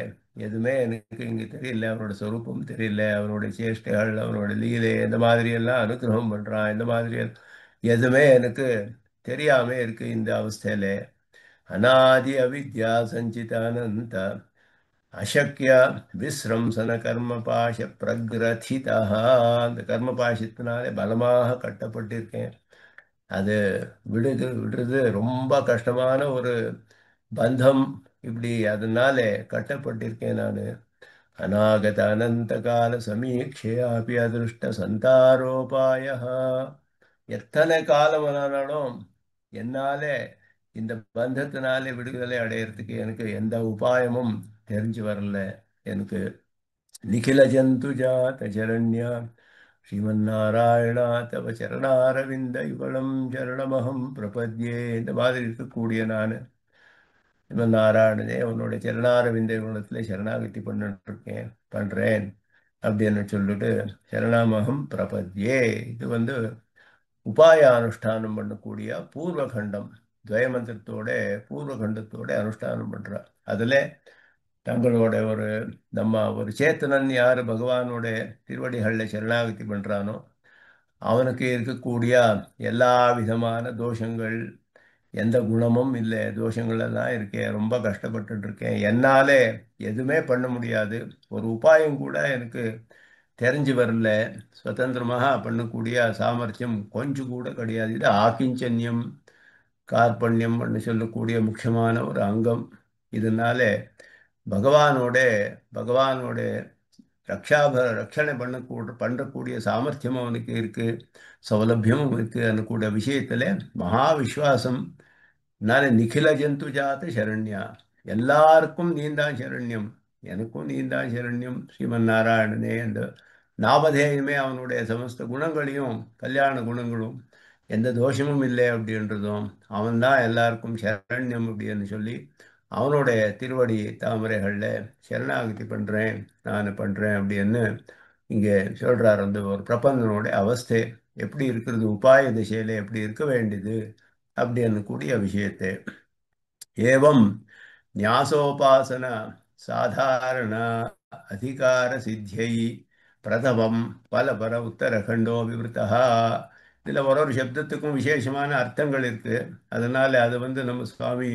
எதுவுமே எனக்கு இங்கே தெரியல, அவனோட சொரூபம் தெரியல, அவனோட சேஷ்டைகள் அவனோட லீலை இந்த மாதிரி எல்லாம் அனுகிரகம் பண்றான், இந்த மாதிரி எதுவுமே எனக்கு தெரியாம இருக்கு இந்த அவஸ்தையில. அநாதி அவித்யா சஞ்சிதானந்த அசக்கிய விஸ்ரம்சன கர்ம பாஷ பிரகிரதிதா. அந்த கர்ம பாஷத்தினாலே பலமாக கட்டப்பட்டிருக்கேன். அது விடுறது ரொம்ப கஷ்டமான ஒரு பந்தம். இப்படி அதனால கட்டப்பட்டிருக்கேன் நான். அநாகத அனந்த கால சமீட்சையாபி அதிருஷ்ட சந்தாரோபாய. எத்தனை காலம் ஆனாலும் என்னாலே இந்த பந்தத்தினாலே விடுதலை அடையிறதுக்கு எனக்கு எந்த உபாயமும் தெரிஞ்சு வரல எனக்கு. நிகில ஜந்து ஜாத ஜரண்யா ஸ்ரீமன்னாராயணா தவ சரணாரவிந்த யுகலம் சரணமகம் பிரபத்யே. இந்த மாதிரி இருக்கக்கூடிய நான் இவன் நாராயணனே உன்னோட சரணாரவிந்த குணத்துல சரணாகதி பண்ணிட்டு இருக்கேன், பண்றேன் அப்படின்னு சொல்லிட்டு சரணாமகம் பிரபத்யே. இது வந்து உபாய அனுஷ்டானம் பண்ணக்கூடிய பூர்வகண்டம், துவயமந்திரத்தோட பூர்வகண்டத்தோட அனுஷ்டானம் பண்றா. அதுல தங்களோட நம்ம ஒரு சேத்தனன் யாரு பகவானோட திருவடிகளில் சரணாகதி பண்றானோ அவனுக்கு இருக்கக்கூடிய எல்லா விதமான தோஷங்கள், எந்த குணமும் இல்லை, தோஷங்கள் எல்லாம் இருக்கேன், ரொம்ப கஷ்டப்பட்டுட்டு இருக்கேன், என்னாலே எதுவுமே பண்ண முடியாது, ஒரு உபாயம் கூட எனக்கு தெரிஞ்சு வரல, சுதந்திரமாக பண்ணக்கூடிய சாமர்த்தியம் கொஞ்சம் கூட கிடையாது. இது ஆக்கிஞ்சன்யம் கார்பண்யம்னு சொல்லக்கூடிய முக்கியமான ஒரு அங்கம். இதனால பகவானோட பகவானோட ரட்சணை பண்ணக்கூடிய சாமர்த்தியம் அவனுக்கு இருக்கு, சௌலபியம் அவனுக்கு அனுக்கூட விஷயத்துல மகா விஸ்வாசம். நான் நிখিல ஜந்து ஜாத சரண்யா, எல்லாருக்கும் நீந்தான் சரண்யம், எனக்கும் நீந்தான் சரண்யம் ஸ்ரீமன் நாராயணனே. அந்த நாமதேயமே அவனுடைய சமஸ்த குணங்களையும் கல்யாண குணங்களும் எந்த தோஷமும் இல்லை அப்படின்றதும் அவன்தான் எல்லாருக்கும் சரண்யம் அப்படின்னு சொல்லி அவனுடைய திருவடி தாமரைகளில் சரணாகதி பண்றேன், நான் பண்றேன் அப்படின்னு இங்கே சொல்றார். அந்த ஒரு பிரபந்தனோட அவஸ்தை எப்படி இருக்கிறது, உபாய திசையில எப்படி இருக்க வேண்டியது அப்படின்னு கூடிய விஷயத்தை. एवं न्यासोपासना साधारण अधिकार सिद्ध्यै பிரதமம் பலபர உத்தரகண்டோ விவருத்தா. இதில் ஒரு சப்தத்துக்கும் விசேஷமான அர்த்தங்கள் இருக்கு. அதனால அது நம்ம சுவாமி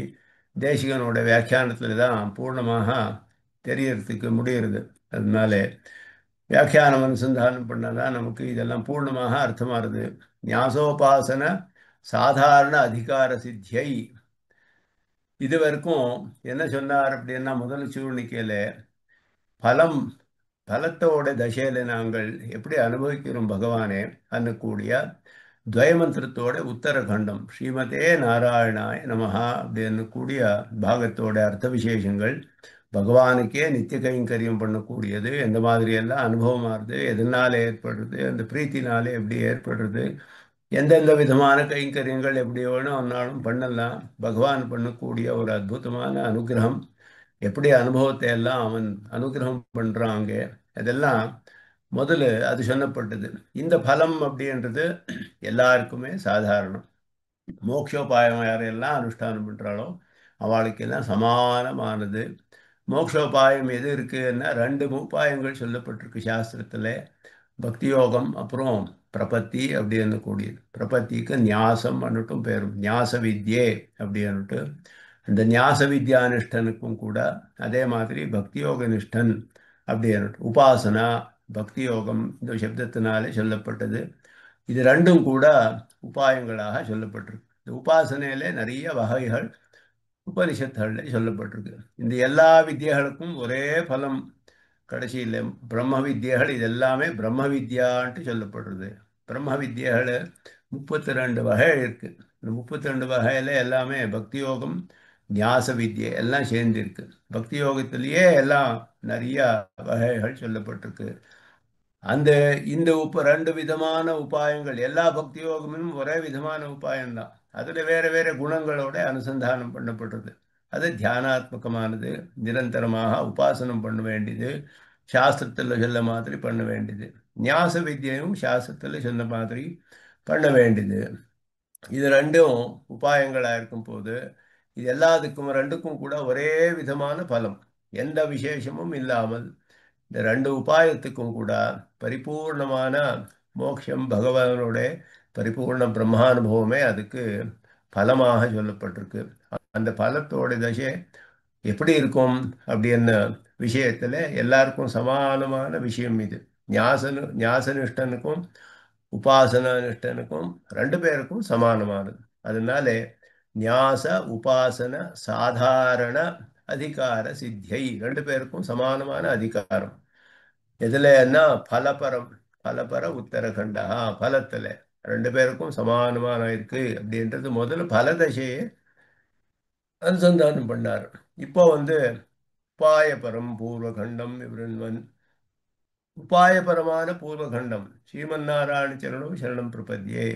தேசிகனோட வியாக்கியானத்தில் தான் பூர்ணமாக தெரியறதுக்கு முடிகிறது. அதனால வியாக்கியானம் அனுசந்தானம் பண்ணாதான் நமக்கு இதெல்லாம் பூர்ணமாக அர்த்தமாகுது. ஞாசோபாசன சாதாரண அதிகார சித்தியை இது வரைக்கும் என்ன சொன்னார் அப்படின்னா, முதல் சூழ்நிலையில பலம் பலத்தோட தசையில நாங்கள் எப்படி அனுபவிக்கிறோம் பகவானே அன்னக்கூடிய துவயமந்திரத்தோட உத்தரகண்டம் ஸ்ரீமதே நாராயணாய நமஹா அப்படின்னு கூடிய பாகத்தோட அர்த்த விசேஷங்கள், பகவானுக்கே நித்திய கைங்கரியம் பண்ணக்கூடியது எந்த மாதிரி எல்லாம் அனுபவமாகுது, எதனால ஏற்படுறது, அந்த பிரீத்தினாலே எப்படி ஏற்படுறது, எந்தெந்த விதமான கைங்கரியங்கள் எப்படி வேணும் அந்நாளும் பண்ணலாம், பகவான் பண்ணக்கூடிய ஒரு அற்புதமான அனுகிரகம், எப்படி அனுபவத்தை எல்லாம் அவன் அனுகிரகம் பண்றாங்க, அதெல்லாம் முதல்ல அது சொல்லப்பட்டது. இந்த பலம் அப்படின்றது எல்லாருக்குமே சாதாரணம். மோட்சோபாயம் யாரெல்லாம் அனுஷ்டானம் பண்றாளோ அவளுக்கெல்லாம் சமானமானது. மோட்சோபாயம் எது இருக்குன்னா ரெண்டு உபாயங்கள் சொல்லப்பட்டிருக்கு சாஸ்திரத்துல. பக்தி யோகம் அப்புறம் பிரபத்தி அப்படின்னு கூடியது. பிரபத்திக்கு நியாசம் அன்னுட்டும் பேரும், நியாச வித்யே அப்படின்னுட்டு. அந்த நியாச வித்யானிஷ்டனுக்கும் கூட அதே மாதிரி பக்தி யோக நிஷ்டன் அப்படின்னுட்டு உபாசனா பக்தி யோகம் இந்த சப்தத்தினாலே சொல்லப்பட்டது. இது ரெண்டும் கூட உபாயங்களாக சொல்லப்பட்டிருக்கு. இந்த உபாசனையிலே நிறைய வகைகள் உபனிஷத்துகளில் சொல்லப்பட்டிருக்கு. இந்த எல்லா வித்தியைகளுக்கும் ஒரே பலம் கடைசியில். பிரம்ம வித்தியைகள் இது எல்லாமே பிரம்ம வித்யான்ட்டு சொல்லப்படுறது. பிரம்ம வித்தியைகள் 32 வகை இருக்கு. இந்த 32 வகையில எல்லாமே பக்தி யோகம் ஞாச வித்யை எல்லாம் சேர்ந்திருக்கு. பக்தி யோகத்திலேயே எல்லாம் நிறைய வகைகள் சொல்லப்பட்டிருக்கு. அந்த இந்த ரெண்டு விதமான உபாயங்கள் எல்லா பக்தி யோகமும் ஒரே விதமான உபாயம்தான். அதுல வேற வேற குணங்களோட அனுசந்தானம் பண்ணப்படுறது. அது தியானாத்மகமானது, நிரந்தரமாக உபாசனம் பண்ண வேண்டியது, சாஸ்திரத்துல சொல்ல மாதிரி பண்ண வேண்டியது. ஞாச வித்யையும் சாஸ்திரத்துல சொன்ன மாதிரி பண்ண வேண்டியது. இது ரெண்டும் உபாயங்களா இருக்கும் போது இது எல்லாத்துக்கும் ரெண்டுக்கும் கூட ஒரே விதமான பலம், எந்த விசேஷமும் இல்லாமல் இந்த ரெண்டு உபாயத்துக்கும் கூட பரிபூர்ணமான மோட்சம், பகவானோட பரிபூர்ண பிரம்மானுபவமே அதுக்கு பலமாக சொல்லப்பட்டிருக்கு. அந்த பலத்தோட தசை எப்படி இருக்கும் அப்படின்னு விஷயத்துல எல்லாருக்கும் சமானமான விஷயம் இது. ஞாசனிஷ்டனுக்கும் உபாசனா நிஷ்டனுக்கும் ரெண்டு பேருக்கும் சமானமானது. அதனால ஞாச உபாசன சாதாரண அதிகார சித்தியை ரெண்டு பேருக்கும் சமானமான அதிகாரம். எதுலன்னா பலபரம் பலபர உத்தரகண்டா, பலத்துல ரெண்டு பேருக்கும் சமானமான இருக்கு அப்படின்றது முதல்ல பலதசையை அனுசந்தானம் பண்ணார். இப்போ உபாயபரம் பூர்வகண்டம் இவருன்வன் உபாயபரமான பூர்வகண்டம் ஸ்ரீமன்னாராயண சரணம் சரணம் பிரபத்தியே.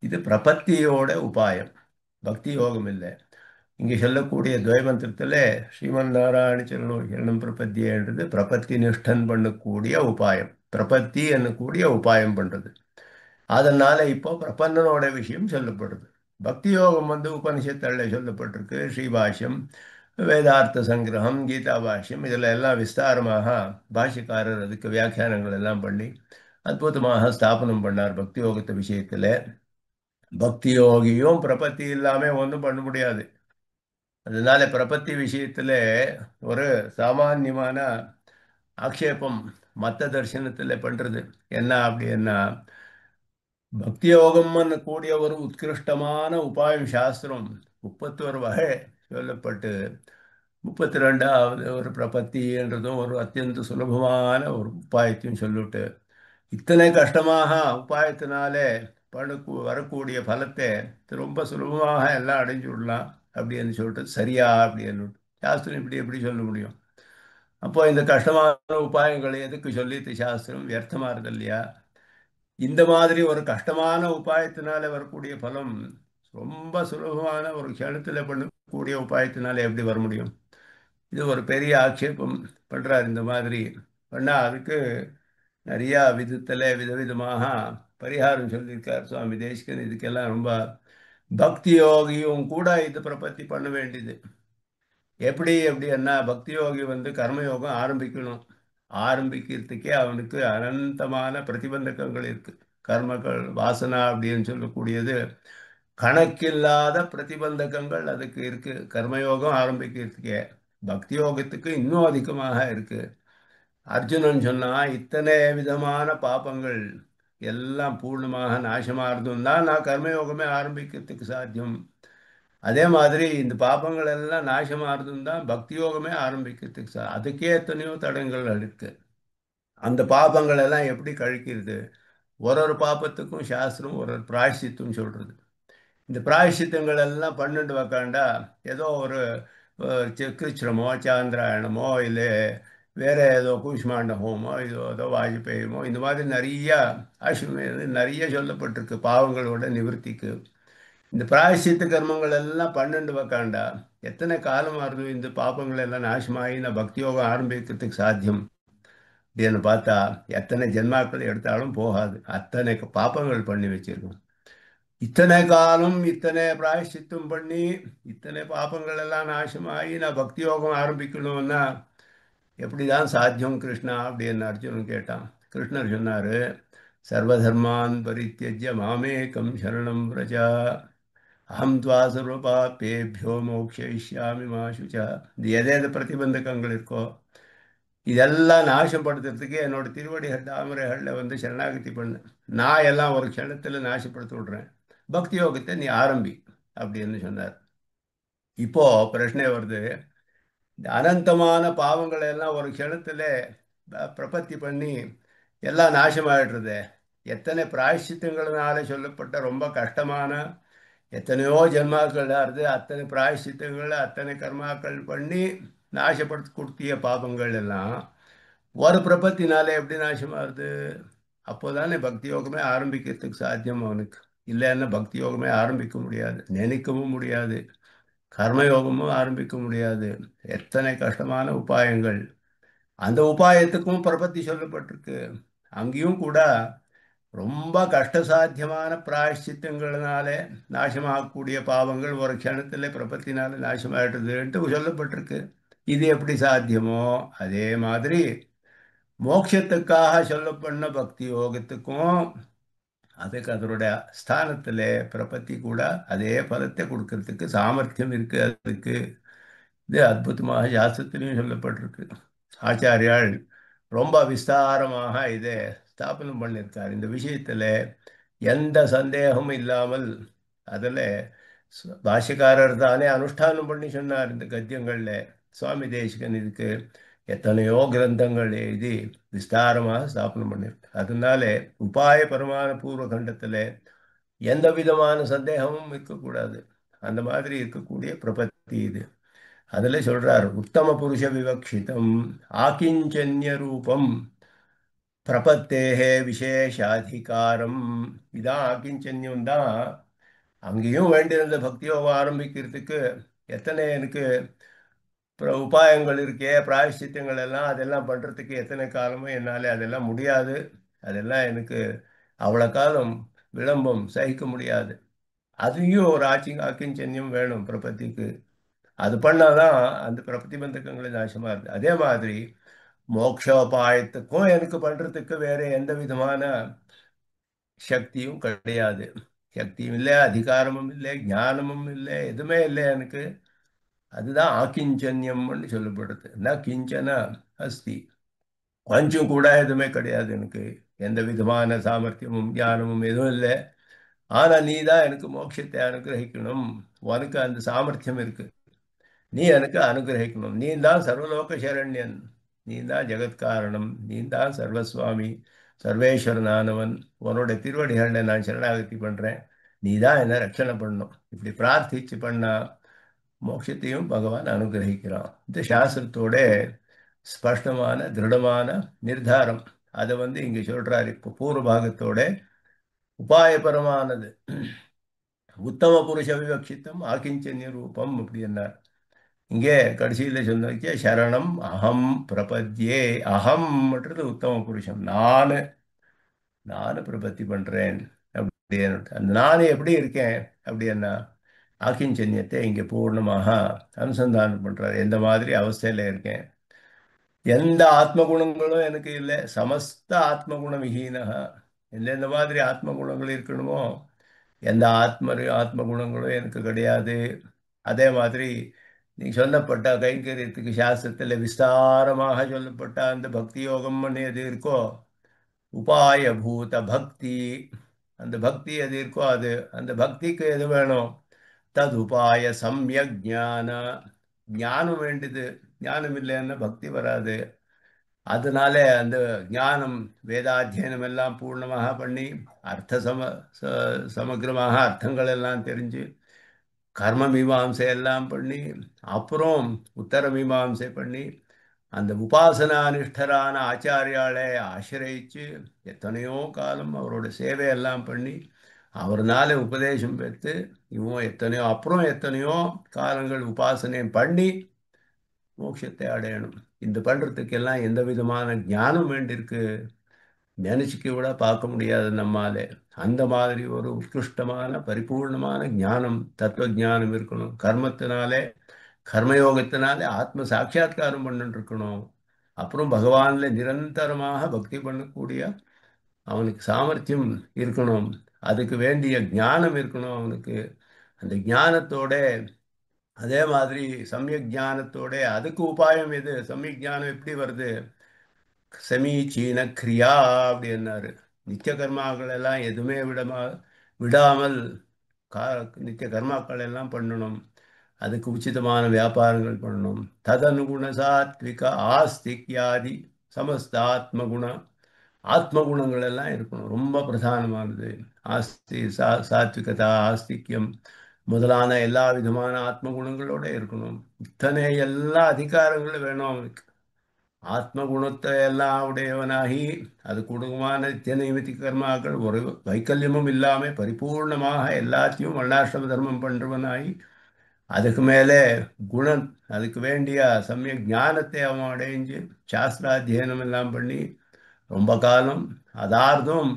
இது பிரபத்தியோட உபாயம், பக்தி யோகம் இல்லை. இங்கே சொல்லக்கூடிய துவைமந்திரத்தில் ஸ்ரீமன் நாராயண சரணம் சரணம் பிரபத்தியன்றது பிரபத்தி நிஷ்டன் பண்ணக்கூடிய உபாயம், பிரபத்தி என்னக்கூடிய உபாயம் பண்றது. அதனால இப்போ பிரபன்னனோட விஷயம் சொல்லப்படுது. பக்தி யோகம் வந்து உபனிஷத்துல சொல்லப்பட்டிருக்கு. ஸ்ரீபாஷ்யம், வேதார்த்த சங்கிரகம், கீதா பாஷ்யம், இதில் எல்லாம் விஸ்தாரமாக பாஷ்யக்காரர் அதுக்கு வியாக்கியானங்கள் எல்லாம் பண்ணி அற்புதமாக ஸ்தாபனம் பண்ணார் பக்தி யோகத்தை விஷயத்துல. பக்தி யோகியும் பிரபத்தி இல்லாம ஒன்றும் பண்ண முடியாது. அதனால பிரபத்தி விஷயத்துல ஒரு சாமான்யமான ஆக்ஷேபம் மத்த தர்சனத்துல பண்றது என்ன அப்படின்னா, பக்தி யோகம்னு கூடிய ஒரு உத்கிருஷ்டமான உபாயம் சாஸ்திரம் 31 வகை சொல்லப்பட்டு 32வது ஒரு பிரபத்தி என்றதும் ஒரு அத்தியந்த சுலபமான ஒரு உபாயத்தையும் சொல்லிட்டு, இத்தனை கஷ்டமாக உபாயத்தினாலே வரக்கூடிய பலத்தை ரொம்ப சுலபமாக எல்லாம் அடைஞ்சு விடலாம் அப்படின்னு சொல்லிட்டு சரியா அப்படின்னு சாஸ்திரம் இப்படி எப்படி சொல்ல முடியும்? அப்போ இந்த கஷ்டமான உபாயங்களை எதுக்கு சொல்லிட்டு சாஸ்திரம் வியர்த்தமா இருக்கு இல்லையா? இந்த மாதிரி ஒரு கஷ்டமான உபாயத்தினால வரக்கூடிய பலம் ரொம்ப சுலபமான ஒரு க்ஷணத்துல பண்ணக்கூடிய உபாயத்தினால எப்படி வர முடியும்? இது ஒரு பெரிய ஆட்சேபம் பண்றார். இந்த மாதிரி பண்ணா அதுக்கு நிறைய விதத்துல விதவிதமாக பரிகாரம் சொல்லியிருக்கார் சுவாமி தேசிகன். இதுக்கெல்லாம் ரொம்ப பக்தி யோகியும் கூட இது பிரபத்தி பண்ண வேண்டியது. எப்படி எப்படின்னா, பக்தி யோகி வந்து கர்மயோகம் ஆரம்பிக்கணும். ஆரம்பிக்கிறதுக்கே அவனுக்கு அனந்தமான பிரதிபந்தகங்கள் இருக்கு. கர்மங்கள் வாசனா அப்படின்னு சொல்லக்கூடியது கணக்கில்லாத பிரதிபந்தகங்கள் அதுக்கு இருக்கு. கர்மயோகம் ஆரம்பிக்கிறதுக்கே பக்தி யோகத்துக்கு இன்னும் அதிகமாக இருக்கு. அர்ஜுனன் சொன்னா, இத்தனை விதமான பாபங்கள் எல்லாம் பூர்ணமாக நாசமாகிறதும் தான் நான் கர்மயோகமே ஆரம்பிக்கிறதுக்கு சாத்தியம். அதே மாதிரி இந்த பாபங்கள் எல்லாம் நாசமாகிறதும் தான் பக்தி யோகமே ஆரம்பிக்கிறதுக்கு அதுக்கே எத்தனையோ தடங்கள் இருக்கு. அந்த பாபங்கள் எல்லாம் எப்படி கழிக்கிறது? ஒரு ஒரு பாபத்துக்கும் சாஸ்திரம் ஒரு ஒரு பிராயஷ்சித்தம் சொல்றது. இந்த பிராயஷ்சித்தங்கள் எல்லாம் பன்னெண்டு வைக்காண்டா ஏதோ ஒரு கிருச்சிரமோ சாந்திராயணமோ இல்லை வேற ஏதோ கூஷ்மாண்ட ஹோமோ ஏதோ வாஜ்பேயமோ இந்த மாதிரி நிறைய அஸ்வமேத நிறைய சொல்லப்பட்டிருக்கு பாவங்களோட நிவர்த்திக்கு. இந்த பிராயஷ்சித்த கர்மங்கள் எல்லாம் பன்னெண்டு வைக்காண்டா எத்தனை காலம் ஆறுது இந்த பாப்பங்கள் எல்லாம் நாசமாகி நான் பக்தி யோகம் ஆரம்பிக்கிறதுக்கு சாத்தியம் அப்படின்னு பார்த்தா எத்தனை ஜென்மாக்கள் எடுத்தாலும் போகாது. அத்தனை பாப்பங்கள் பண்ணி வச்சிருக்கோம். இத்தனை காலம் இத்தனை பிராயஷ்சித்தம் பண்ணி இத்தனை பாப்பங்கள் எல்லாம் நாசமாகி நான் பக்தி யோகம் ஆரம்பிக்கணும்னா எப்படிதான் சாத்தியம் கிருஷ்ணா அப்படின்னு அர்ஜுனன் கேட்டான். கிருஷ்ணர் சொன்னாரு, சர்வதர்மான் பரித்தியஜ்ய மாமேகம் சரணம் பிரஜா அகம் துவா சர்வபாப்பேபியோ மோக்ஷயிஷ்யாமி மா சுச்சா. இது எது எது பிரதிபந்தகங்கள் இருக்கோ இதெல்லாம் நாசப்படுத்துறதுக்கு என்னோட திருவடிகள் தாமரைகளில் வந்து சரணாகதி பண்ணு. நான் எல்லாம் ஒரு க்ஷணத்தில் நாசப்படுத்தி விடுறேன். பக்தி யோகத்தை நீ ஆரம்பி அப்படின்னு சொன்னார். இப்போ பிரச்சனை வருது. இந்த அனந்தமான பாவங்களை எல்லாம் ஒரு க்ஷணத்துல பிரபத்தி பண்ணி எல்லாம் நாசமாயிடுறது. எத்தனை பிராயஷ்சித்தங்கள்னால சொல்லப்பட்ட ரொம்ப கஷ்டமான எத்தனையோ ஜென்மாக்கள் ஆறுது. அத்தனை பிராயஷ்சித்தங்கள் அத்தனை கர்மாக்கள் பண்ணி நாசப்படுத்தி கொடுத்திய பாபங்கள் எல்லாம் ஒரு பிரபத்தினாலே எப்படி நாசமாகுது? அப்போதானே பக்தி யோகமே ஆரம்பிக்கிறதுக்கு சாத்தியம் அவனுக்கு. இல்லைன்னா பக்தி யோகமே ஆரம்பிக்க முடியாது, நினைக்கவும் முடியாது, கர்மயோகமும் ஆரம்பிக்க முடியாது. எத்தனை கஷ்டமான உபாயங்கள். அந்த உபாயத்துக்கும் பிரபத்தி சொல்லப்பட்டிருக்கு. அங்கேயும் கூட ரொம்ப கஷ்டசாத்தியமான பிராயஷ்சித்தங்களினாலே நாசமாகக்கூடிய பாவங்கள் ஒரு க்ஷணத்திலே பிரபத்தினால நாசமாயிடுதுன்ட்டு சொல்லப்பட்டிருக்கு. இது எப்படி சாத்தியமோ அதே மாதிரி மோட்சத்துக்காக சொல்லப்பட்ட பக்தி யோகத்துக்கும் அதுக்கு அதனுடைய ஸ்தானத்தில் பிரபத்தி கூட அதே பலத்தை கொடுக்கறதுக்கு சாமர்த்தியம் இருக்கு அதுக்கு. இது அற்புதமாக சாஸ்திரத்திலையும் சொல்லப்பட்டிருக்கு. ஆச்சாரியால் ரொம்ப விஸ்தாரமாக இதை ஸ்தாபனம் பண்ணியிருக்கார். இந்த விஷயத்தில் எந்த சந்தேகமும் இல்லாமல் அதில் பாஷ்யக்காரர் தானே அனுஷ்டானம் பண்ணி சொன்னார். இந்த கத்தியங்களில் சுவாமி தேசிகன் இதுக்கு எத்தனையோ கிரந்தங்கள் எழுதி விஸ்தாரமாக ஸ்தாபனம் பண்ணியிருக்கு. அதனால உபாய பரமான பூர்வ கண்டத்தில் எந்த விதமான சந்தேகமும் இருக்கக்கூடாது. அந்த மாதிரி இருக்கக்கூடிய பிரபத்தி இது. அதில் சொல்றார், உத்தம புருஷ விவக்ஷிதம் ஆகிஞ்சன்ய ரூபம் பிரபத்தேகே விசேஷாதிகாரம். இதான் ஆக்கிஞ்சன்யம் தான். அங்கேயும் வேண்டியிருந்த பக்தியோகம் ஆரம்பிக்கிறதுக்கு எத்தனை எனக்கு உபாயங்கள் இருக்கே, பிராயஷ்சித்தங்கள் எல்லாம் அதெல்லாம் பண்றதுக்கு எத்தனை காலமும் என்னால அதெல்லாம் முடியாது. அதெல்லாம் எனக்கு அவ்வளோ காலம் விளம்பம் சகிக்க முடியாது. அதையும் ஒரு ஆக்கிஞ்சன்யம் வேணும் பிரபத்திக்கு. அது பண்ணாதான் அந்த பிரதிபந்தகங்கள் நாசமா இருக்கு. அதே மாதிரி மோட்சோபாயத்துக்கும் எனக்கு பண்றதுக்கு வேற எந்த விதமான சக்தியும் கிடையாது. சக்தியும் இல்லை, அதிகாரமும் இல்லை, ஞானமும் இல்லை, எதுவுமே இல்லை எனக்கு. அதுதான் ஆக்கிஞ்சன்யம்னு சொல்லப்படுது. ந கிஞ்சன அஸ்தி. கொஞ்சம் கூட எதுவுமே கிடையாது எனக்கு. எந்த விதமான சாமர்த்தியமும் ஞானமும் எதுவும் இல்லை. ஆனா நீ தான் எனக்கு மோட்சத்தை அனுகிரகிக்கணும். உனக்கு அந்த சாமர்த்தியம் இருக்கு. நீ எனக்கு அனுகிரகிக்கணும். நீ தான் சர்வலோக சரண்யன். நீ தான் ஜெகத்காரணம். நீ தான் சர்வசுவாமி, சர்வேஸ்வரனானவன். உன்னோட திருவடிகளில் நான் சரணாகதி பண்றேன். நீ தான் என்னை ரட்சணை பண்ணணும். இப்படி பிரார்த்திச்சு பண்ணா மோட்சத்தையும் பகவான் அனுகிரகிக்கிறான். இந்த சாஸ்திரத்தோட ஸ்பஷ்டமான திருடமான நிர்தாரம். அதை இங்க சொல்றாரு. இப்போ பூர்வ பாகத்தோட உபாயபரமானது உத்தம புருஷ விவக்ஷித்தம் ஆகிஞ்சன்ய ரூபம் அப்படி என்னார். இங்கே கடைசியில் சொன்ன சரணம் அகம் பிரபத்யே. அகம்ன்றது உத்தம புருஷம். நானு பிரபத்தி பண்றேன் அப்படின்னு. அந்த நானே எப்படி இருக்கேன் அப்படின்னா ஆக்கிஞ்சன்யத்தை இங்கே பூர்ணமாக அனுசந்தானம் பண்றாரு. எந்த மாதிரி அவஸ்தையில இருக்கேன், எந்த ஆத்ம குணங்களும் எனக்கு இல்லை. சமஸ்த ஆத்ம குண விஹீனக. எந்தெந்த மாதிரி ஆத்ம குணங்கள் இருக்கணுமோ எந்த ஆத்ம குணங்களும் எனக்கு கிடையாது. அதே மாதிரி நீ சொல்லப்பட்ட கைங்கரியத்துக்கு சாஸ்திரத்தில் விஸ்தாரமாக சொல்லப்பட்ட அந்த பக்தி யோகம் எது இருக்கோ, உபாயபூத பக்தி, அந்த பக்தி எது இருக்கோ அது, அந்த பக்திக்கு எது வேணும், தது உபாய சம்யக் ஞான. ஞானம் வேண்டியது. ஞானம் இல்லைன்னா பக்தி வராது. அதனால அந்த ஞானம் வேதாத்தியனம் எல்லாம் பூர்ணமாக பண்ணி அர்த்த சமக்கிரமாக அர்த்தங்கள் எல்லாம் தெரிஞ்சு கர்ம மீமாம்சை எல்லாம் பண்ணி அப்புறம் உத்தர மீமாம்சை பண்ணி அந்த உபாசனானிஷ்டரான ஆச்சாரியாலை ஆசிரயிச்சு எத்தனையோ காலம் அவரோட சேவையெல்லாம் பண்ணி அவர்னால உபதேசம் பெற்று இவன் எத்தனையோ அப்புறம் எத்தனையோ காலங்கள் உபாசனை பண்ணி மோட்சத்தை அடையணும். இந்த பண்றதுக்கெல்லாம் எந்த விதமான ஞானம் வேண்டியிருக்கு நினைச்சுக்க விட பார்க்க முடியாது நம்மாலே. அந்த மாதிரி ஒரு உத்கிருஷ்டமான பரிபூர்ணமான ஞானம், தத்துவ ஞானம் இருக்கணும். கர்மத்தினாலே, கர்மயோகத்தினாலே ஆத்ம சாட்சா்காரம் பண்ணிட்டு இருக்கணும். அப்புறம் பகவான்ல நிரந்தரமாக பக்தி பண்ணக்கூடிய அவனுக்கு சாமர்த்தியம் இருக்கணும். அதுக்கு வேண்டிய ஞானம் இருக்கணும் அவனுக்கு. அந்த ஞானத்தோட அதே மாதிரி சமயக் ஞானத்தோட அதுக்கு உபாயம் எது, சமயக் ஞானம் எப்படி வருது, சமீச்சீன கிரியா அப்படின்னாரு. நித்திய கர்மாக்கள் எல்லாம் எதுவுமே விடாமல் கா நித்திய கர்மாக்கள் எல்லாம் பண்ணணும். அதுக்கு உச்சிதமான வியாபாரங்கள் பண்ணணும். ததனுகுண சாத்விக ஆஸ்திக்யாதி சமஸ்த ஆத்மகுண. ஆத்ம குணங்கள் எல்லாம் இருக்கணும். ரொம்ப பிரதானமானது சாத்விகதா, ஆஸ்திக்யம் முதலான எல்லா விதமான ஆத்ம குணங்களோட இருக்கணும். இத்தனை எல்லா அதிகாரங்களும் வேணும் அவனுக்கு. ஆத்ம குணத்தை எல்லாம் உடையவனாகி அது குடும்பமான நித்திய நைமித்திக கர்மாக்கள் ஒரு வைக்கல்யமும் இல்லாமல் பரிபூர்ணமாக எல்லாத்தையும் வர்ணாசிரம தர்மம் பண்றவனாகி அதுக்கு மேலே குணம், அதுக்கு வேண்டிய சமயக் ஞானத்தை அவன் அடைஞ்சு சாஸ்திராத்தியனம் எல்லாம் பண்ணி ரொம்ப காலம் அதார்த்தம்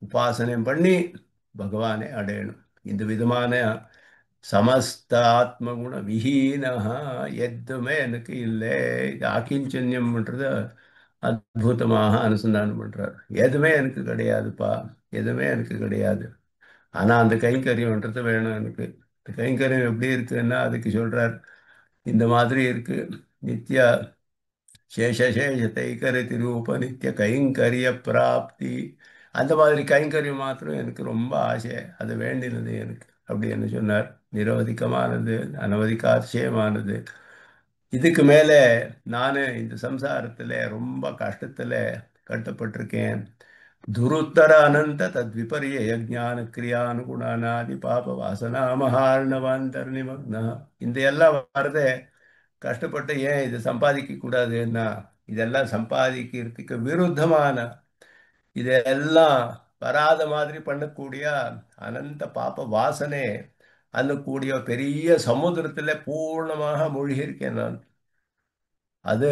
உபாசனை பண்ணி பகவானை அடையணும். இந்த விதமான சமஸ்த ஆத்மகுண விஹீனஹா எதுவுமே எனக்கு இல்லை. இது ஆக்கிஞ்சன்யம்ன்றது அற்புதமாக அனுசந்தானம் பண்றார். எதுவுமே எனக்கு கிடையாதுப்பா, எதுவுமே எனக்கு கிடையாது. ஆனா அந்த கைங்கரியம்ன்றது வேணும் எனக்கு. இந்த கைங்கரியம் எப்படி இருக்குன்னா அதுக்கு சொல்றார். இந்த மாதிரி இருக்கு. நித்ய சேஷசேஷத்தைக்கரதி ரூப நித்திய கைங்கரிய பிராப்தி. அந்த மாதிரி கைங்கரியம் மாத்திரம் எனக்கு ரொம்ப ஆசை. அது வேண்டினது எனக்கு அப்படின்னு சொன்னார். நிரவதிகமானது, அனவதிகாதிசயமானது. இதுக்கு மேலே நான் இந்த சம்சாரத்தில் ரொம்ப கஷ்டத்தில் கட்டப்பட்டிருக்கேன். துருத்தர அனந்த தத்விபரிய ஞான கிரியானுகுணானாதி பாப வாசனா மகார்ணவாந்தர் நிமக்னா. இந்த எல்லாம் வரதே கஷ்டப்பட்டு ஏன் இதை சம்பாதிக்க கூடாதுன்னா இதெல்லாம் சம்பாதிக்கிறதுக்கு விருத்தமான இதெல்லாம் வராத மாதிரி பண்ணக்கூடிய அனந்த பாப வாசனை அன்னக்கூடிய பெரிய சமுத்திரத்துல பூர்ணமாக மூழ்கி இருக்கேன் நான். அது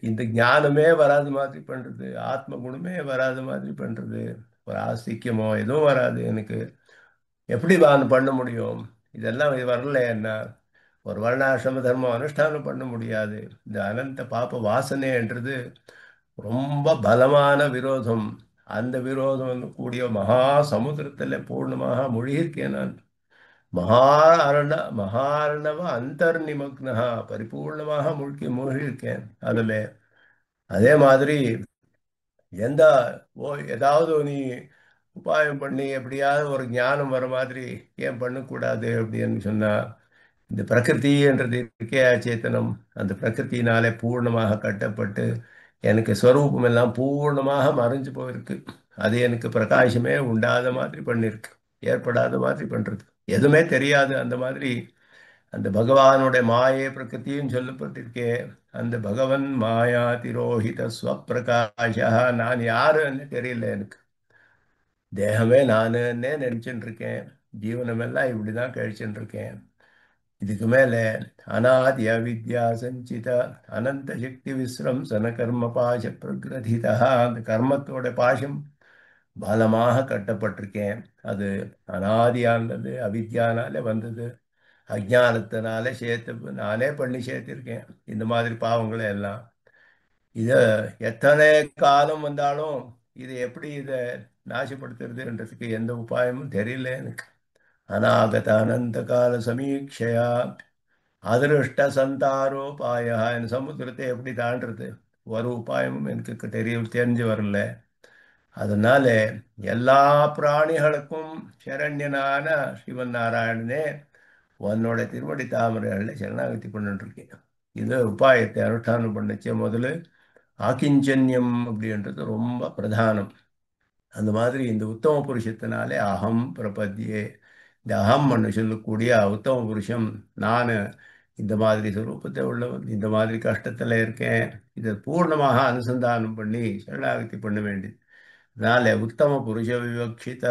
இந்த ஞானமே வராத மாதிரி பண்றது, ஆத்ம குணமே வராத மாதிரி பண்றது, ஒரு ஆஸ்திக்யமோ எதுவும் வராது எனக்கு. எப்படி நான் பண்ண முடியும்? இதெல்லாம் இது வரல என்ன? ஒரு வர்ணாசிரம தர்மம் அனுஷ்டானம் பண்ண முடியாது. இந்த அனந்த பாப வாசனைன்றது ரொம்ப பலமான விரோதம். அந்த விரோதம் கூடிய மகா சமுத்திரத்தில் பூர்ணமாக மூழ்கியிருக்கேன் நான். மகாரண மகாரணவ அந்தர்நிமக்னஹா, பரிபூர்ணமாக மூழ்கியிருக்கேன் அதுல. அதே மாதிரி எந்த ஏதாவது நீ உபாயம் பண்ணி எப்படியாவது ஒரு ஞானம் வர மாதிரி ஏன் பண்ணக்கூடாது அப்படின்னு சொன்னா, இந்த பிரகிருதின்றது இருக்கே அச்சேதனம், அந்த பிரகிருத்தினாலே பூர்ணமாக கட்டப்பட்டு எனக்கு ஸ்வரூபம் எல்லாம் பூர்ணமாக மறைஞ்சு போயிருக்கு. அது எனக்கு பிரகாசமே உண்டாத மாதிரி பண்ணிருக்கு, ஏற்படாத மாதிரி பண்றது, எதுவுமே தெரியாது அந்த மாதிரி. அந்த பகவானுடைய மாயை பிரகிருத்தின்னு சொல்லப்பட்டிருக்கே, அந்த பகவன் மாயா திரோஹித ஸ்வப்பிரகாஷா, நான் யாருன்னு தெரியல எனக்கு. தேகமே நானுன்னே நினைச்சுட்டு இருக்கேன். ஜீவனமெல்லாம் இப்படிதான் கழிச்சுட்டு இருக்கேன். இதுக்கு மேல அநாதி அவித்யா சஞ்சித அனந்த சக்தி விஸ்ரம்சன கர்ம பாச பிரகிரதிதா, அந்த கர்மத்தோட பாசம் பலமாக கட்டப்பட்டிருக்கேன். அது அனாதியானது, அவித்யானாலே வந்தது, அஜானத்தினால சேர்த்து நானே பண்ணி சேர்த்திருக்கேன் இந்த மாதிரி பாவங்களை எல்லாம். இத எத்தனை காலம் வந்தாலும் இது எப்படி இதை நாசப்படுத்துறதுன்றதுக்கு எந்த உபாயமும் தெரியல எனக்கு. அநாகத அனந்த கால சமீட்சையா அதிருஷ்ட சந்தாரோபாய, என் சமுத்திரத்தை எப்படி தாண்டுறது, ஒரு உபாயமும் எனக்கு தெரிஞ்சு வரல. அதனால எல்லா பிராணிகளுக்கும் சரண்யனான சிவன் நாராயணனே உன்னோட திருவடி தாமரைகளில் சரணாகதி பண்ணிட்டு இருக்கேன். இது உபாயத்தை அனுஷ்டானம் பண்ணச்சே முதல்ல ஆக்கிஞ்சன்யம் அப்படின்றது ரொம்ப பிரதானம். அந்த மாதிரி இந்த உத்தம புருஷத்தினாலே அகம் பிரபத்தியே, இந்த அகம் சொல்லக்கூடிய உத்தம புருஷம் நான் இந்த மாதிரி சுரூபத்தை உள்ளவன், இந்த மாதிரி கஷ்டத்தில் இருக்கேன், இதை பூர்ணமாக அனுசந்தானம் பண்ணி சரணாகதி பண்ண வேண்டியது. அதனால உத்தம புருஷ விவக்ஷித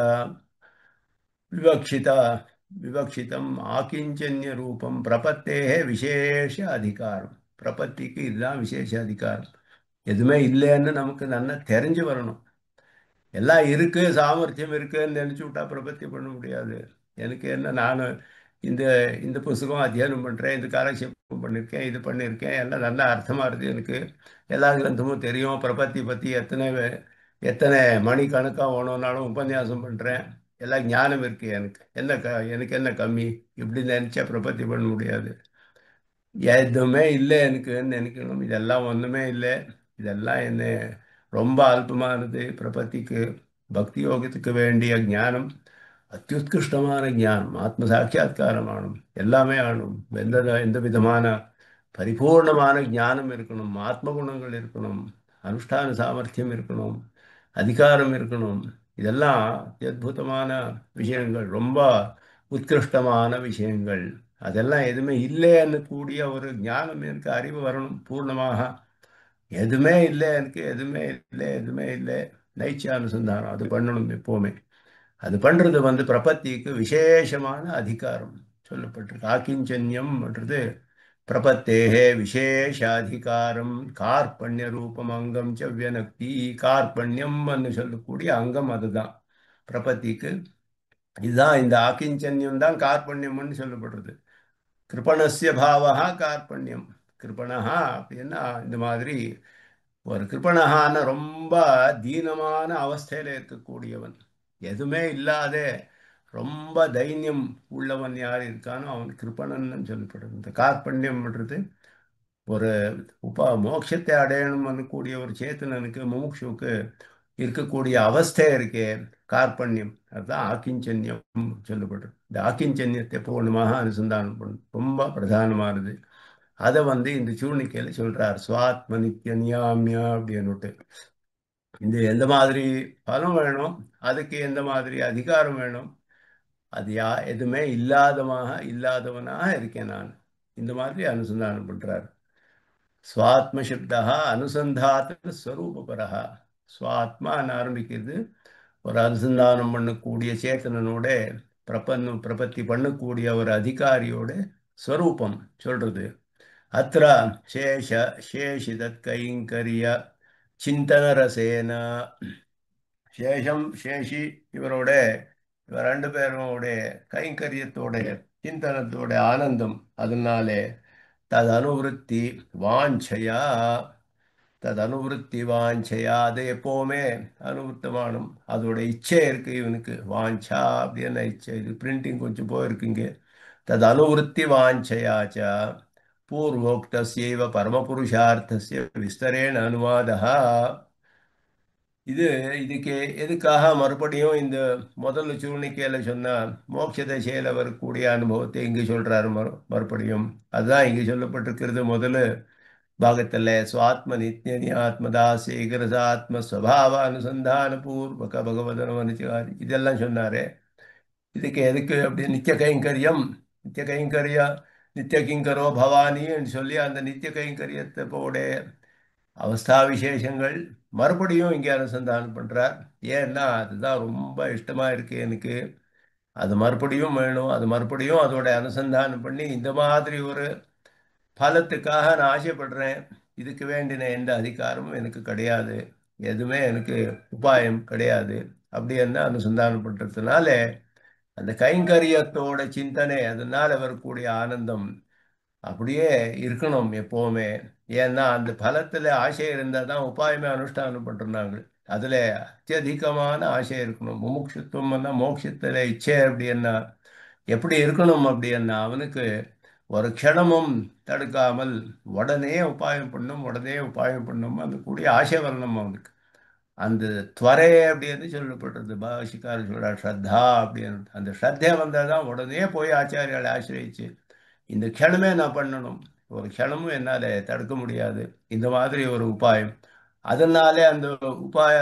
விவக்ஷிதம் ஆக்கிஞ்சன்ய ரூபம் பிரபத்தேகே விசேஷ அதிகாரம். பிரபத்திக்கு இதுதான் விசேஷ அதிகாரம். எதுவுமே இல்லைன்னு நமக்கு நல்லா தெரிஞ்சு வரணும். எல்லாம் இருக்கு, சாமர்த்தியம் இருக்குன்னு நினைச்சு விட்டா பிரபத்தி பண்ண முடியாது. எனக்கு என்ன, நான் இந்த இந்த புஸ்தகம் அத்தியனம் பண்றேன், இந்த காலக்ஷேபம் பண்ணியிருக்கேன், இது பண்ணியிருக்கேன், எல்லாம் நல்லா அர்த்தமா இருக்கு எனக்கு, எல்லா கிரந்தமும் தெரியும், பிரபத்தி பத்தி எத்தனை எத்தனை மணி கணக்காக வேணும்னாலும் உபன்யாசம் பண்றேன், எல்லாம் ஞானம் இருக்கு, எனக்கு என்ன எனக்கு என்ன கம்மி, இப்படி நினைச்சா பிரபத்தி பண்ண முடியாது. எதுவுமே இல்லை எனக்குன்னு நினைக்கணும். இதெல்லாம் ஒண்ணுமே இல்லை, இதெல்லாம் என்ன ரொம்ப அல்பமானது. பிரபத்திக்கு பக்தி யோகத்துக்கு வேண்டிய ஞானம் அத்தியுத்கிருஷ்டமான ஞானம், ஆத்ம சாட்சா்காரம் ஆகணும், எல்லாமே ஆகணும். எந்த விதமான பரிபூர்ணமான ஞானம் இருக்கணும், ஆத்ம குணங்கள் இருக்கணும், அனுஷ்டான சாமர்த்தியம் இருக்கணும், அதிகாரம் இருக்கணும். இதெல்லாம் அத்புதமான விஷயங்கள், ரொம்ப உத்கிருஷ்டமான விஷயங்கள். அதெல்லாம் எதுவுமே இல்லைன்னு கூடிய ஒரு ஞானம் எனக்கு, அறிவு வரணும் பூர்ணமாக. எதுவுமே இல்லை எனக்கு, எதுவுமே இல்லை, எதுவுமே இல்லை. நைச்சானுசந்தானம் அது பண்ணணும் எப்பவுமே. அது பண்றது பிரபத்திக்கு விசேஷமான அதிகாரம் சொல்லப்பட்டிருக்கு. ஆக்கிஞ்சன்யம்ன்றது பிரபத்தேகே விசேஷாதிகாரம் கார்பண்ய ரூபம் அங்கம் வியனக்தி. கார்பண்யம்னு சொல்லக்கூடிய அங்கம் அதுதான் பிரபத்திக்கு. இதுதான் இந்த ஆக்கிஞ்சன்யம் தான் கார்பண்யம்னு சொல்லப்படுறது. கிருபணஸ்ய பாவகா கார்பண்யம். கிருபணஹா அப்படின்னா இந்த மாதிரி ஒரு கிருபணஹான ரொம்ப தீனமான அவஸ்தையில இருக்கக்கூடியவன், எதுவுமே இல்லாத ரொம்ப தைரியம் உள்ளவன் யார் இருக்கானோ அவன் கிருபணன்னு சொல்லப்படுது. இந்த கார்பண்யம்ன்றது ஒரு மோட்சத்தை அடையணும்னு கூடிய ஒரு சேத்தனனுக்கு, முமுட்சுவுக்கு இருக்கக்கூடிய அவஸ்தை இருக்கே கார்பண்யம், அதுதான் ஆக்கிஞ்சன்யம் சொல்லப்படுறது. இந்த ஆக்கிஞ்சன்யத்தை பூர்ணமாக அனுசந்தானம் பண்ணும், ரொம்ப பிரதானமானது. அதை இந்த சூழ்நிலையில சொல்றார், சுவாத்ம நித்திய நியாமியா அப்படின்னுட்டு. இந்த எந்த மாதிரி பலம் வேணும், அதுக்கு எந்த மாதிரி அதிகாரம் வேணும், அது எதுவுமே இல்லாதவனாக இருக்கேன் நான், இந்த மாதிரி அனுசந்தானம் பண்றார். சுவாத்ம சப்தா அனுசந்தாத்த ஸ்வரூபபரஹா. சுவாத்மான்னு ஆரம்பிக்கிறது ஒரு அனுசந்தானம் பண்ணக்கூடிய சேத்தனனோட பிரபத்தி பண்ணக்கூடிய ஒரு அதிகாரியோட ஸ்வரூபம் சொல்றது. அத்திர சேஷ சேஷிதத் கைங்கரிய சிந்தனரசேன சேஷம் சேஷி இவரோட இவர் ரெண்டு பேரோட கைங்கரியத்தோட சிந்தனத்தோட ஆனந்தம் அதனாலே தது அனுவருத்தி வாஞ்சையா தது அனுவருத்தி வாஞ்சையா அது எப்பவுமே அனுவருத்தமானும் அதோட இச்சை இருக்கு இவனுக்கு வாஞ்சா அப்படின்னு இச்சை இது பிரிண்டிங் கொஞ்சம் போயிருக்குங்க. தது அனுவருத்தி வாஞ்சையாச்ச பூர்வோக்தஸ்யைவ பரமபுருஷார்த்தஸ்ய விஸ்தரேண அனுவாதः. இது இதுக்கு எதுக்காக மறுபடியும் இந்த முதல் சூழ்நிலையில சொன்ன மோட்ச தசையில வரக்கூடிய அனுபவத்தை இங்கு சொல்றாரு மறுபடியும் அதுதான் இங்கு சொல்லப்பட்டிருக்கிறது. முதல்ல பாகத்துல சுவாத்ம நித்ய ஆத்மதாசேகரசாத்ம ஸ்வபாவ அனுசந்தான பூர்வக பகவதன அனுச்சாரி இதெல்லாம் சொன்னாரு. இதுக்கு எதுக்கு அப்படி நித்திய கைங்கரியம் நித்திய கைங்கரிய நித்திய கிங்கரோ பவானின்னு சொல்லி அந்த நித்திய கைங்கரியத்தை போட அவஸ்தா விசேஷங்கள் மறுபடியும் இங்கே அனுசந்தானம் பண்றார். ஏன்னா அதுதான் ரொம்ப இஷ்டமா இருக்கு எனக்கு, அது மறுபடியும் வேணும், அது மறுபடியும் அதோட அனுசந்தானம் பண்ணி இந்த மாதிரி ஒரு பலத்துக்காக நான் ஆசைப்படுறேன். இதுக்கு வேண்டின எந்த அதிகாரமும் எனக்கு கிடையாது, எதுவுமே எனக்கு உபாயம் கிடையாது. அப்படி என்ன அனுசந்தானம் பண்றதுனால அந்த கைங்கரியத்தோட சிந்தனை அதனால வரக்கூடிய ஆனந்தம் அப்படியே இருக்கணும் எப்பவுமே. ஏன்னா அந்த பலத்துல ஆசை இருந்தால் தான் உபாயமே அனுஷ்டானம் பண்றாங்க. அதுல அத்தியதிகமான ஆசை இருக்கணும். முமுட்சுத்துவம்னா மோட்சத்துல இச்சை அப்படின்னா எப்படி இருக்கணும் அப்படின்னா அவனுக்கு ஒரு க்ஷணமும் தடுக்காமல் உடனே உபாயம் பண்ணும் உடனே உபாயம் பண்ணும் அந்த கூடிய ஆசை வரணும் அவனுக்கு. அந்த துவரை அப்படின்னு சொல்லப்படுறது பாஷிக்காரர் சொல்றார் ஸ்ரத்தா அப்படின்னு. அந்த ஸ்ரத்தையா வந்தால் தான் உடனே போய் ஆச்சாரியால் ஆசிரியிச்சு இந்த க்ஷணமே நான் பண்ணணும், ஒரு க்ஷணமும் என்னால் தடுக்க முடியாது, இந்த மாதிரி ஒரு உபாயம். அதனாலே அந்த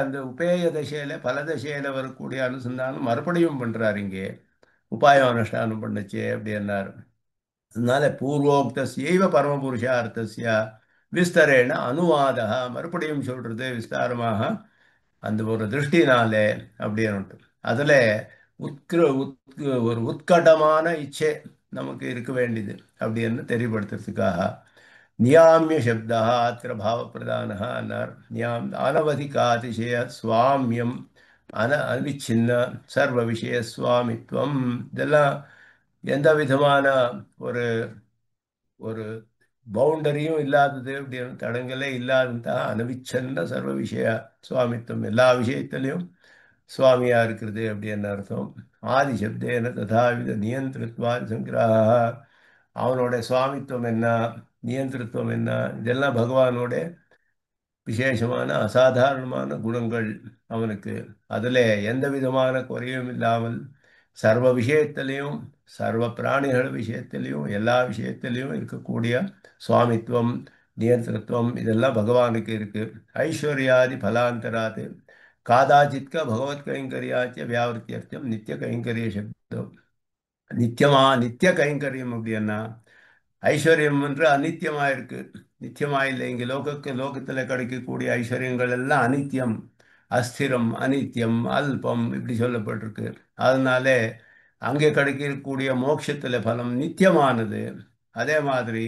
அந்த உபேய தசையில பல தசையில வரக்கூடிய அனுசந்தானம் மறுபடியும் பண்றாரு இங்கே. உபாயம் அனுஷ்டானம் பண்ணுச்சு அப்படின்னாரு. அதனால பூர்வோக்தஸ்யைவ பரமபுருஷார்த்தஸ்ய விஸ்தரேன அனுவாதா மறுபடியும் சொல்றது விஸ்தாரமாக அந்த ஒரு திருஷ்டினாலே அப்படின்னு. அதுல ஒரு உத்கடமான இச்சை நமக்கு இருக்க வேண்டியது அப்படின்னு தெரியப்படுத்துறதுக்காக நியாமிய சப்தா அத்திர பாவ பிரதானார் நியாம் அனவதிகாதிசய சுவாமியம் அவிச்சின்ன சர்வ விஷய சுவாமித்வம் இதெல்லாம் எந்த விதமான ஒரு ஒரு பவுண்டரியும் இல்லாதது அப்படின்னு தடங்களே இல்லாததான் அனவிச்சன்ன சர்வ விஷய சுவாமித்துவம் எல்லா விஷயத்திலையும் சுவாமியா இருக்கிறது அப்படின்னு அர்த்தம். ஆதி சப்தேன ததாவித நியந்திரத்வாதி சங்கிரக அவனோட சுவாமித்துவம் என்ன நியந்திரத்துவம் என்ன இதெல்லாம் பகவானோட விசேஷமான அசாதாரணமான குணங்கள் அவனுக்கு. அதில் எந்த விதமான குறையும் இல்லாமல் சர்வ விஷயத்திலையும் சர்வ பிராணிகள் விஷயத்திலையும் எல்லா விஷயத்திலையும் இருக்கக்கூடிய சுவாமித்துவம் நியந்திரத்துவம் இதெல்லாம் பகவானுக்கு இருக்கு. ஐஸ்வர்யாதி பலாந்தராது காதாச்சித்க பகவத் கைங்கரியாச்சிய வியாவிருத்தியர்த்தம் நித்திய கைங்கரிய சப்தம். நித்திய கைங்கரியம் அப்படின்னா ஐஸ்வர்யம் என்று அநித்தியமா இருக்கு, நித்தியமா இல்லை. இங்க லோகத்துல கிடைக்கக்கூடிய ஐஸ்வர்யங்கள் எல்லாம் அனித்தியம், அஸ்திரம், அனித்தியம், அல்பம் இப்படி சொல்லப்பட்டிருக்கு. அதனாலே அங்கே கிடைக்கக்கூடிய மோட்சத்துல பலம் நித்தியமானது. அதே மாதிரி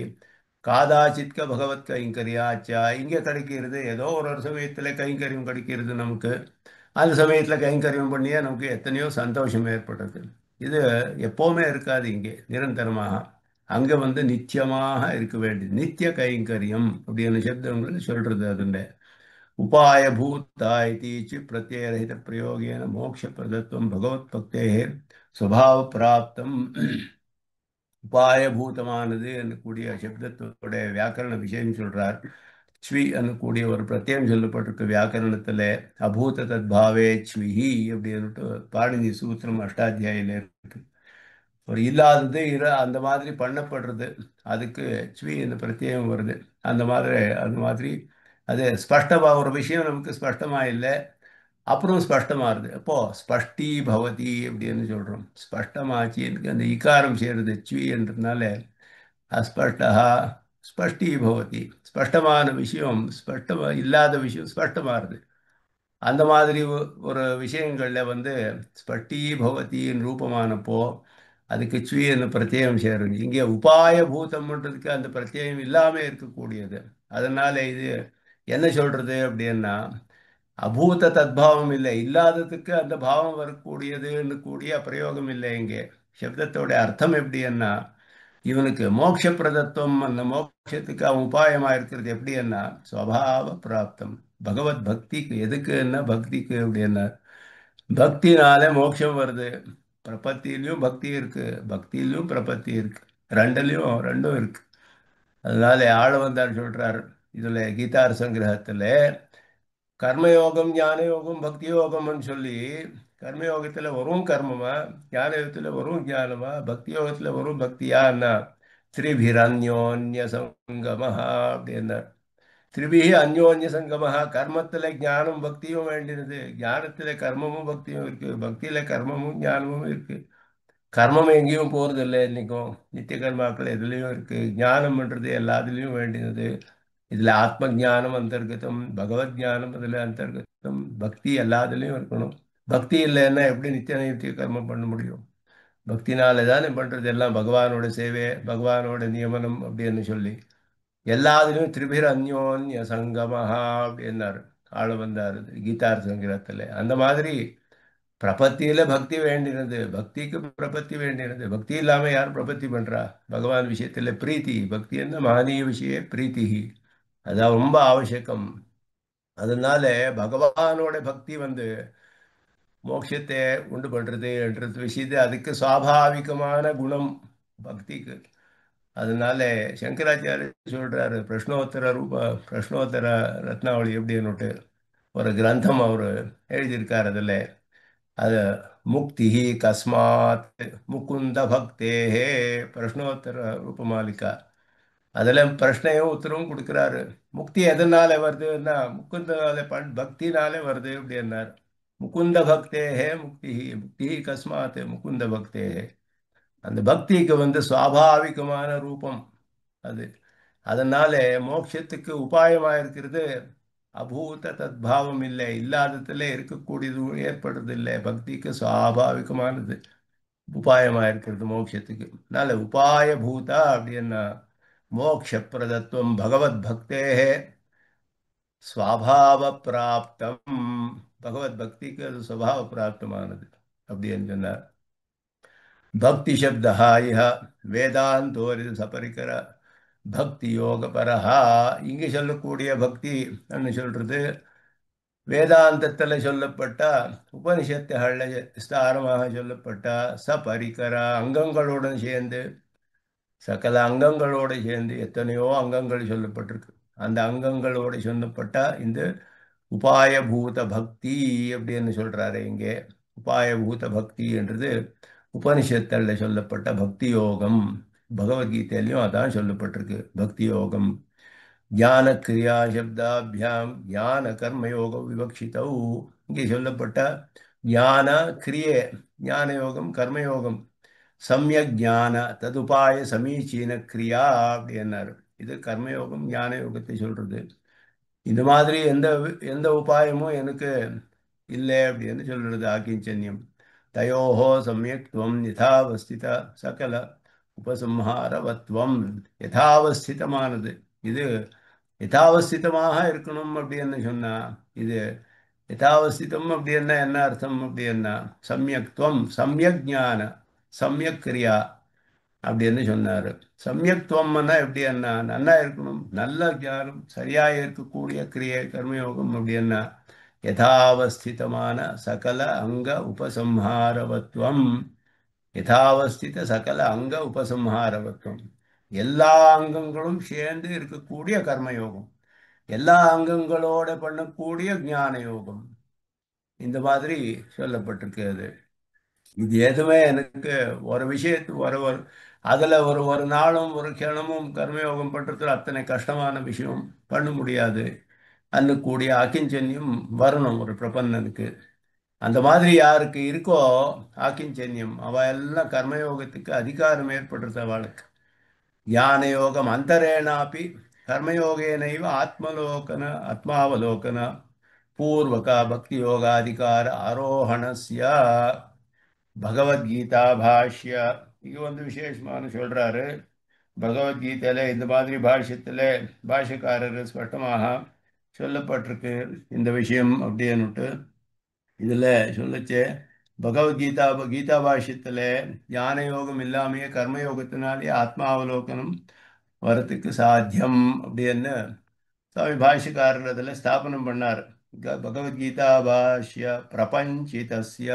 காதாச்சித்க பகவத் கைங்கரியாச்சா இங்கே கிடைக்கிறது ஏதோ ஒரு சமயத்துல கைங்கரியம் கிடைக்கிறது நமக்கு. அந்த சமயத்துல கைங்கரியம் பண்ணியே நமக்கு எத்தனையோ சந்தோஷம் ஏற்படுறது. இது எப்பவுமே இருக்காது இங்கே நிரந்தரமாக. அங்க நித்தியமாக இருக்க வேண்டியது நித்திய கைங்கரியம் அப்படின்னு சப்தங்கள் சொல்றது. அதுண்ட உபாய பூத்தாய்ச்சி பிரத்யரஹித பிரயோகேன மோட்ச பிரதத்துவம் பகவத் பக்தே சுவாவ பிராப்தம். உபாயபூதமானது கூடிய சப்தத்தோட வியாக்கரண விஷயம் சொல்றார். ஸ்வி கூடிய ஒரு பிரத்யம் சொல்லப்பட்டிருக்கு வியாக்கரணத்துல. அபூத தத்பாவே ஸ்விஹி அப்படின்னுட்டு பாணினி சூத்திரம் அஷ்டாத்தியாயில இருக்கு. ஒரு இல்லாதது அந்த மாதிரி பண்ணப்படுறது அதுக்கு ஸ்வி இந்த பிரத்யேகம் வருது. அந்த மாதிரி அது ஸ்பஷ்டமா ஒரு விஷயம் நமக்கு ஸ்பஷ்டமா இல்லை, அப்புறம் ஸ்பஷ்டமாகுது. அப்போ ஸ்பஷ்டி பவதி அப்படின்னு சொல்றோம். ஸ்பஷ்டமாச்சு எனக்கு அந்த இகாரம் சேருது என்றதுனால அஸ்பஷ்டா ஸ்பஷ்டி பவதி. ஸ்பஷ்டமான விஷயம் ஸ்பஷ்டமா இல்லாத விஷயம் ஸ்பஷ்டமாகுது. அந்த மாதிரி ஒரு விஷயங்கள்ல வந்து ஸ்பட்டி பவதியின் ரூபமானப்போ அதுக்கு சுயன்னு பிரத்யேகம் சேரும். இங்கே உபாய பூதம்ன்றதுக்கு அந்த பிரத்யேகம் இல்லாம இருக்கக்கூடியது. அதனால இது என்ன சொல்றது அப்படின்னா அபூத தத்பாவம் இல்லை, இல்லாததுக்கு அந்த பாவம் வரக்கூடியதுன்னு கூடிய பிரயோகம் இல்லை இங்கே. சப்தத்தோட அர்த்தம் எப்படின்னா இவனுக்கு மோட்ச பிரதத்துவம், அந்த மோட்சத்துக்கு அவன் உபாயமா இருக்கிறது எப்படின்னா ஸ்வபாவ பிராப்தம். பகவத் பக்திக்கு எதுக்குன்னா பக்திக்கு அப்படின்னா பக்தினால மோட்சம் வருது. பிரபத்திலையும் பக்தி இருக்கு, பக்தியிலும் பிரபத்தி இருக்கு, ரெண்டுலயும் ரெண்டும் இருக்கு. அதனால ஆள வந்தார் சொல்றார் இதுல கீதார் சங்கிரகத்துல கர்மயோகம் ஞான யோகம் பக்தி யோகம்னு சொல்லி கர்மயோகத்துல வரும் கர்மமா, ஞான யோகத்துல வரும் ஞானமா, பக்தி யோகத்துல வரும் பக்தியான்னா திரிபிரன்யோன்ய சங்கமஹா அப்படின்னா திரிபிஹி அந்யோன்ய சங்கமஹா. கர்மத்துல ஞானம் பக்தியும் வேண்டினது, ஞானத்துல கர்மமும் பக்தியும் இருக்கு, பக்தியில கர்மமும் ஞானமும் இருக்கு. கர்மம் எங்கேயும் போறது இல்லை இன்னைக்கும், நித்திய கர்மாக்கள் எதுலேயும் இருக்கு. ஞானம்ன்றது எல்லாத்துலேயும் வேண்டியது. இதுல ஆத்ம ஞானம் அந்தர்கதம், பகவத் ஞானம் அதுல அந்தர்கதம், பக்தி எல்லாத்துலேயும் இருக்கணும். பக்தி இல்லைன்னா எப்படி நித்திய நித்திய கர்மம் பண்ண முடியும்? பக்தினால தானே பண்றது எல்லாம், பகவானோட சேவை, பகவானோட நியமனம் அப்படின்னு சொல்லி எல்லாத்துலேயும் திரிபிர அந்யோன்ய சங்கமஹா அப்படின்னாரு ஆள வந்தாரு கீதார் சங்கரத்துல. அந்த மாதிரி பிரபத்தியில பக்தி வேண்டினது, பக்திக்கு பிரபத்தி வேண்டினது. பக்தி இல்லாம யார் பிரபத்தி பண்றா? பகவான் விஷயத்துல பிரீத்தி, பக்தி என்ன மகனீய விஷய பிரீத்தி, அதான் ரொம்ப அவசியகம். அதனால பகவானோட பக்தி வந்து மோட்சத்தை உண்டு பண்றது என்றது விஷயத்தை அதுக்கு சுவாபாவிகமான குணம் பக்திக்கு. அதனால சங்கராச்சாரிய சொல்றாரு பிரஷ்னோத்தர ரத்னாவளி எப்படின்னுட்டு ஒரு கிரந்தம் அவர் எழுதியிருக்கார். அதுல அது முக்தி கஸ்மாத் முகுந்த பக்தேஹே பிரஷ்னோத்தர ரூபமாலிகா. அதுல பிரஷ்னையும் உத்தரவும் கொடுக்கிறாரு. முக்தி எதனால வருதுன்னா முகுந்தனால பக்தினாலே வருது அப்படின்னார். முகுந்த பக்தேஹே முக்தி, முக்தி கஸ்மாத் முகுந்த பக்தேஹே. அந்த பக்திக்கு வந்து சுவாபாவிகமான ரூபம் அது. அதனால மோட்சத்துக்கு உபாயமா இருக்கிறது அபூத தத்பாவம் இல்லை, இல்லாததுல இருக்கக்கூடியது ஏற்படுறது இல்லை. பக்திக்கு சுவாபாவிகமானது உபாயமா இருக்கிறது மோட்சத்துக்கு. அதனால உபாய பூதா அப்படின்னா மோக்ஷ பிரதத்துவம் பகவத் பக்தேஹே ஸ்வபாவ பிராப்தம். பகவத் பக்திக்கு அது சுவாவ பிராப்தமானது அப்படின்னு சொன்னார். பக்தி சப்தா இஹ வேதாந்தோரிது சபரிக்கர பக்தி யோக பரஹா. இங்கே சொல்லக்கூடிய பக்தி சொல்றது வேதாந்தத்தில் சொல்லப்பட்ட உபனிஷத்துகளில் விஸ்தாரமாக சொல்லப்பட்ட சபரிக்கர அங்கங்களுடன் சேர்ந்து, சகல அங்கங்களோடு சேர்ந்து எத்தனையோ அங்கங்கள் சொல்லப்பட்டிருக்கு. அந்த அங்கங்களோடு சொல்லப்பட்ட இந்த உபாயபூத பக்தி அப்படின்னு சொல்றாரு இங்கே. உபாயபூத பக்தி என்றது உபனிஷத்துல சொல்லப்பட்ட பக்தி யோகம். பகவத்கீதையிலையும் அதான் சொல்லப்பட்டிருக்கு பக்தி யோகம். ஞான கிரியா சப்தாபியாம் ஞான கர்மயோக விவக்ஷிதௌ. இங்கே சொல்லப்பட்ட ஞான கிரியே, ஞான யோகம் கர்மயோகம், சமயக் ஞான ததுபாய சமீச்சீன கிரியா அப்படின்னாரு. இது கர்மயோகம் ஞான யோகத்தை சொல்றது. இந்த மாதிரி எந்த எந்த உபாயமும் எனக்கு இல்லை அப்படின்னு சொல்றது ஆக்கிஞ்சன்யம். தயோஹோ சமயக்துவம் யதாவஸ்தித சகல உபசம்ஹாரவத்வம். யதாவஸ்திதமானது இது யதாவஸ்திதமாக இருக்கணும் அப்படின்னு சொன்னா இது யதாவஸ்திதம் அப்படின்னா என்ன அர்த்தம் அப்படின்னா சமயக்துவம் சமயக் ஞான சமயக் கிரியா அப்படின்னு சொன்னாரு. சமயத்துவம்னா எப்படி என்ன நல்லா இருக்கணும், நல்ல ஞானம் சரியா இருக்கக்கூடிய கிரியை கர்மயோகம் அப்படின்னா யதாவஸ்திதமான சகல அங்க உபசம்ஹாரவத்வம். யதாவஸ்தித சகல அங்க உபசம்ஹாரவத்வம். எல்லா அங்கங்களும் சேர்ந்து இருக்கக்கூடிய கர்மயோகம், எல்லா அங்கங்களோட பண்ணக்கூடிய ஞான யோகம். இந்த மாதிரி சொல்லப்பட்டிருக்கு அது. இது எதுவுமே எனக்கு ஒரு விஷயத்து ஒரு அதில் ஒரு ஒரு நாளும் ஒரு க்ஷணமும் கர்மயோகம் பண்ணுறதுல அத்தனை கஷ்டமான விஷயம் பண்ண முடியாது. அன்னக்கூடிய அகிஞ்சன்யம் வரணும் ஒரு பிரபன்னனுக்கு. அந்த மாதிரி யாருக்கு இருக்கோ ஆக்கிஞ்சன்யம், அவ எல்லாம் கர்மயோகத்துக்கு அதிகாரம் ஏற்படுறது அவளுக்கு. ஞான யோகம் அந்தரேனாப்பி கர்மயோகேனைவ ஆத்மலோகன ஆத்மாவலோகன பூர்வக பக்தி யோகாதிகார ஆரோகணஸ்ய பகவத்கீதா பாஷ்ய. இது வந்து விசேஷமான சொல்றாரு. பகவத்கீதையில இந்த மாதிரி பாஷ்யத்துல பாஷ்யக்காரர் ஸ்பஷ்டமாக சொல்லப்பட்டிருக்கு இந்த விஷயம் அப்படின்னுட்டு. இதுல சொல்லச்சே பகவத்கீதா கீதா பாஷ்யத்துல ஞான யோகம் இல்லாமையே கர்மயோகத்தினாலே ஆத்மாவலோகனம் வரத்துக்கு சாத்தியம் அப்படின்னு சுவாமி பாஷ்யக்காரர் அதில் ஸ்தாபனம் பண்ணார். பகவத்கீதா பாஷ்ய பிரபஞ்சிதஸ்ய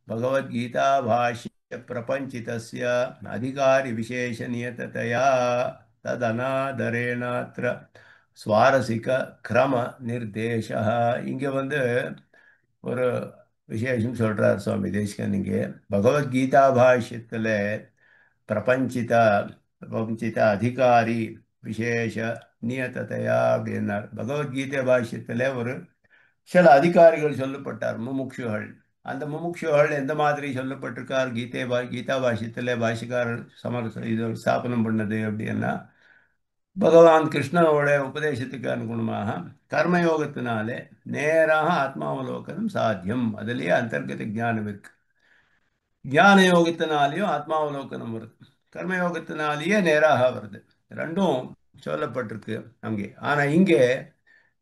பகவத்கீதா பாஷ்ய பிரபஞ்சிதஸ்ய அதிகாரி விசேஷ நியததையா ததனாதரேணாத்ர சுவாரசிக கிரம நிர்தேச. இங்க வந்து ஒரு விசேஷம் சொல்றார் சுவாமி தேசிகன். இங்கே பகவத்கீதா பாஷ்யத்துல பிரபஞ்சித பிரபஞ்சித அதிகாரி விசேஷ நியததையா அப்படின்னார். பகவத்கீதை பாஷ்யத்துல ஒரு சில அதிகாரிகள் சொல்லப்பட்டார், முமுட்சுகள். அந்த முமுட்சுகள் எந்த மாதிரி சொல்லப்பட்டிருக்கார் கீதா பாஷ்யத்துல பாஷ்யக்காரர் இது ஸ்தாபனம் பண்ணது அப்படின்னா, பகவான் கிருஷ்ணனோட உபதேசத்துக்கு அனுகுணமாக கர்மயோகத்தினாலே நேராக ஆத்மாவலோகனம் சாத்தியம். அதுலயே அந்தர்கத ஞானம் இருக்கு. ஞான யோகத்தினாலேயும் ஆத்மாவலோகனம் வருது, கர்மயோகத்தினாலேயே நேராக வருது. ரெண்டும் சொல்லப்பட்டிருக்கு அங்கே. ஆனா இங்கே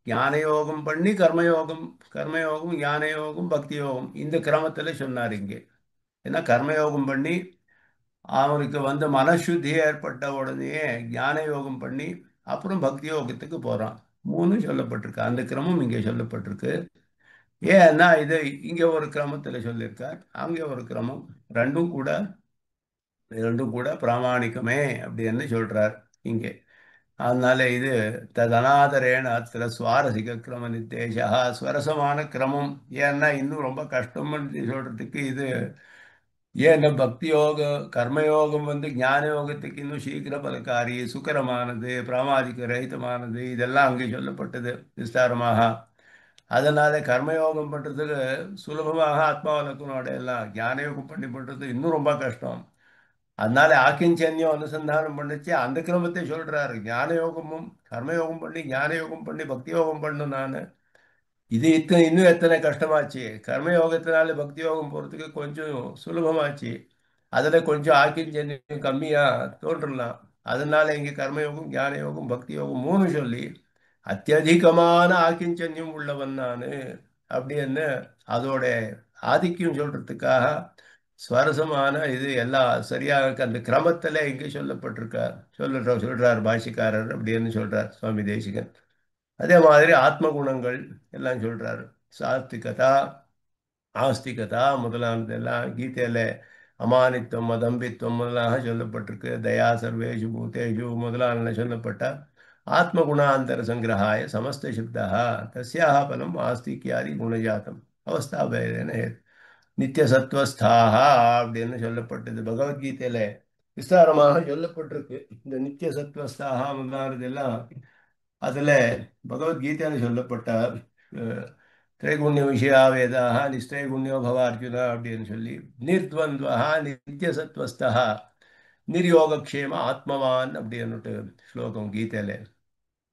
ஞான யோகம் பண்ணி கர்மயோகம், கர்மயோகம் ஞான யோகம் பக்தி யோகம் இந்த கிரமத்துல சொன்னார் இங்கே. ஏன்னா கர்மயோகம் பண்ணி அவனுக்கு வந்து மனசுத்தி ஏற்பட்ட உடனே ஞான யோகம் பண்ணி அப்புறம் பக்தி யோகத்துக்கு போறான். மூணு சொல்லப்பட்டிருக்கு. அந்த கிரமம் இங்கே சொல்லப்பட்டிருக்கு. ஏன்னா இது இங்க ஒரு கிரமத்துல சொல்லியிருக்கார், அங்கே ஒரு கிரமம். ரெண்டும் கூட ரெண்டும் கூட பிராமாணிக்கமே அப்படின்னு சொல்றார் இங்கே. அதனால இது ததனாதரேன அத்திர சுவாரசிக கிரம நிர்தேசா, ஸ்வரசமான கிரமம். ஏன்னா இன்னும் ரொம்ப கஷ்டம்னு சொல்றதுக்கு இது. ஏன்னா பக்தி யோகம் கர்மயோகம் வந்து ஞான யோகத்துக்கு இன்னும் சீக்கிர பலக்காரி சுகரமானது பிராமாதிக ரಹಿತமானது இதெல்லாம் அங்கே சொல்லப்பட்டது விஸ்தாரமாக. அதனால கர்மயோகம் பண்றதுக்கு சுலபமாக ஆத்மாவலக்கனோட எல்லாம் ஞான யோகம் பண்ணி பண்றது இன்னும் ரொம்ப கஷ்டம். அதனால ஆக்கிஞ்சன்யம் அனுசந்தானம் பண்ணுச்சு அந்த கிரமத்தை சொல்றாரு. ஞான யோகமும் கர்மயோகம் பண்ணி ஞான யோகம் பண்ணி பக்தி யோகம் பண்ணும் நான். இது இன்னும் எத்தனை கஷ்டமாச்சு. கர்மயோகத்தினால பக்தி யோகம் போறதுக்கு கொஞ்சம் சுலபமாச்சு. அதுல கொஞ்சம் ஆக்கிஞ்சன்யம் கம்மியா தோன்றலாம். அதனால இங்க கர்மயோகம் ஞான யோகம் பக்தி யோகம் மூணு சொல்லி அத்தியதிகமான ஆக்கிஞ்சன்யம் உள்ளவன் நானு அப்படின்னு அதோட ஆதிக்கம் சொல்றதுக்காக சுவாரசமான இது எல்லாம் சரியாக அந்த கிரமத்துல இங்கே சொல்லப்பட்டிருக்கார். சொல்றார் பாஷிக்காரர் அப்படின்னு சொல்றார் சுவாமி தேசிகன். அதே மாதிரி ஆத்ம குணங்கள் எல்லாம் சொல்றாரு. சாத்விகதா ஆஸ்திகதா முதலானதெல்லாம் கீதையில அமானித்துவம் அதம்பித்துவம் முதலாக சொல்லப்பட்டிருக்கு. தயா சர்வேஷு பூதேஷு முதலான சொல்லப்பட்ட ஆத்ம குணாந்தர சங்கிரகாய சமஸ்த சப்தா தஸ்யாக பலம் ஆஸ்திக்யாதி குணஜாத்தம் அவஸ்தாபேதேன நித்திய சத்வஸ்தாக அப்படின்னு சொல்லப்பட்டது. பகவத்கீதையில விஸ்தாரமாக சொல்லப்பட்டிருக்கு இந்த நித்திய சத்வஸ்தாக முதலானதெல்லாம். அதுல பகவத்கீதையில சொல்லப்பட்ட திரைகுண்ய விஷயா வேதாக நிஸ்திரைகுண்யோ பவ அர்ஜுனா அப்படின்னு சொல்லி நிர்த்வந்த்வா நித்திய சத்வஸ்தா நிர்யோகக்ஷேம ஆத்மவான் அப்படின்னுட்டு ஸ்லோகம் கீதையில.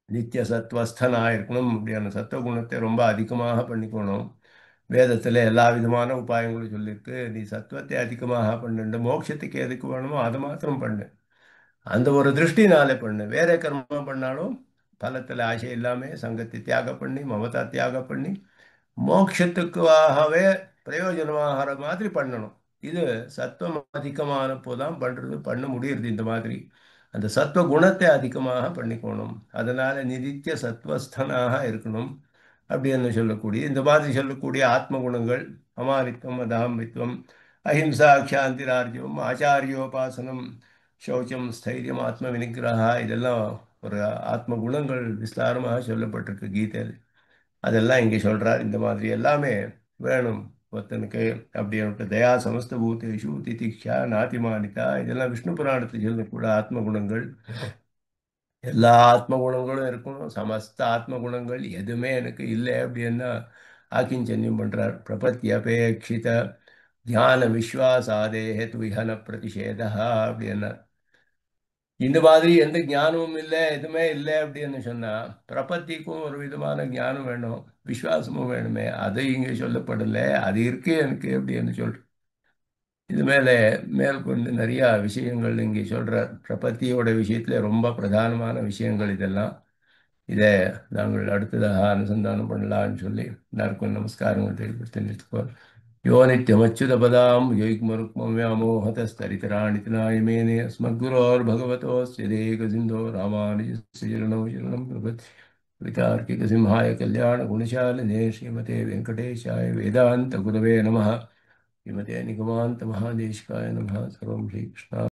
நித்திய சத்வஸ்தனா இருக்கணும் அப்படியான சத்துவகுணத்தை ரொம்ப அதிகமாக பண்ணிக்கணும். வேதத்துல எல்லா விதமான உபாயங்களும் சொல்லியிருக்கு. நீ சத்துவத்தை அதிகமாக பண்ணு, மோட்சத்துக்கு எதுக்கு வேணுமோ அதை மாத்திரம் பண்ணு, அந்த ஒரு திருஷ்டினாலே பண்ணு. வேற கர்மம் பண்ணாலும் பலத்துல ஆசை இல்லாம சங்கத்தை தியாகம் பண்ணி மமதா தியாகம் பண்ணி மோட்சத்துக்காகவே பிரயோஜனமாகிற மாதிரி பண்ணணும். இது சத்துவம் அதிகமான போதான் பண்றது பண்ண முடியுது. இந்த மாதிரி அந்த சத்துவ குணத்தை அதிகமாக பண்ணிக்கணும். அதனால நிதித்திய சத்வஸ்தனாக இருக்கணும் அப்படின்னு சொல்லக்கூடிய இந்த மாதிரி சொல்லக்கூடிய ஆத்ம குணங்கள் அமானித்துவம் அதாம்பித்துவம் அஹிம்சா க்ஷாந்திரார்ஜவம் ஆச்சாரியோபாசனம் சௌச்சம் ஸ்தைரியம் ஆத்ம வினிகிரகா இதெல்லாம் ஒரு ஆத்ம குணங்கள் விஸ்தாரமாக சொல்லப்பட்டிருக்கு கீதையில். அதெல்லாம் இங்கே சொல்றார். இந்த மாதிரி எல்லாமே வேணும் ஒருத்தனுக்கு அப்படின்ட்டு. தயா சமஸ்த பூதேஷு திதிக்ஷா நாதிமானிதா இதெல்லாம் விஷ்ணு புராணத்தில் சொல்லக்கூட ஆத்ம குணங்கள். எல்லா ஆத்ம குணங்களும் இருக்கணும். சமஸ்த ஆத்ம குணங்கள் எதுவுமே எனக்கு இல்லை அப்படின்னா ஆக்கிஞ்சன்யம் பண்றார். பிரபத்தியபேட்சித தியான விஸ்வாசாதேஹே துவிஹன பிரதிஷேதா அப்படின்னா இந்த மாதிரி எந்த ஞானமும் இல்லை எதுவுமே இல்லை அப்படின்னு சொன்னா பிரபத்திக்கும் ஒரு விதமான ஞானம் வேணும். விசுவாசமும் வேணுமே. அது இங்கே சொல்லப்படலை. அது இருக்கு எனக்கு அப்படின்னு சொல்றேன். இது மேலே மேற்கொண்டு நிறையா விஷயங்கள் இங்கே சொல்ற பிரபத்தியோட விஷயத்துல ரொம்ப பிரதானமான விஷயங்கள் இதெல்லாம். இதை நாங்கள் அடுத்ததாக அனுசந்தானம் பண்ணலாம்னு சொல்லி எல்லாருக்கும் நமஸ்காரங்கள் தெரிவித்து நிறுத்துக்கோள். யோ நித்யமச்சுதபதாம் யோகிமருக்மம் व्यामोहतस्तरितराणि नायमेने अस्मद्गुरोर्भगवतोऽस्य देकसिन्धो रामानुजस्य चरणौ शरणं प्रपद्ये वितार्किकसिंहाय कल्याणगुणशालिने श्रीमते वेङ्कटेशाय वेदान्तगुरवे नमः श्रीमते निगमान्तमहादेशिकाय नमः सर्वं श्रीकृष्ण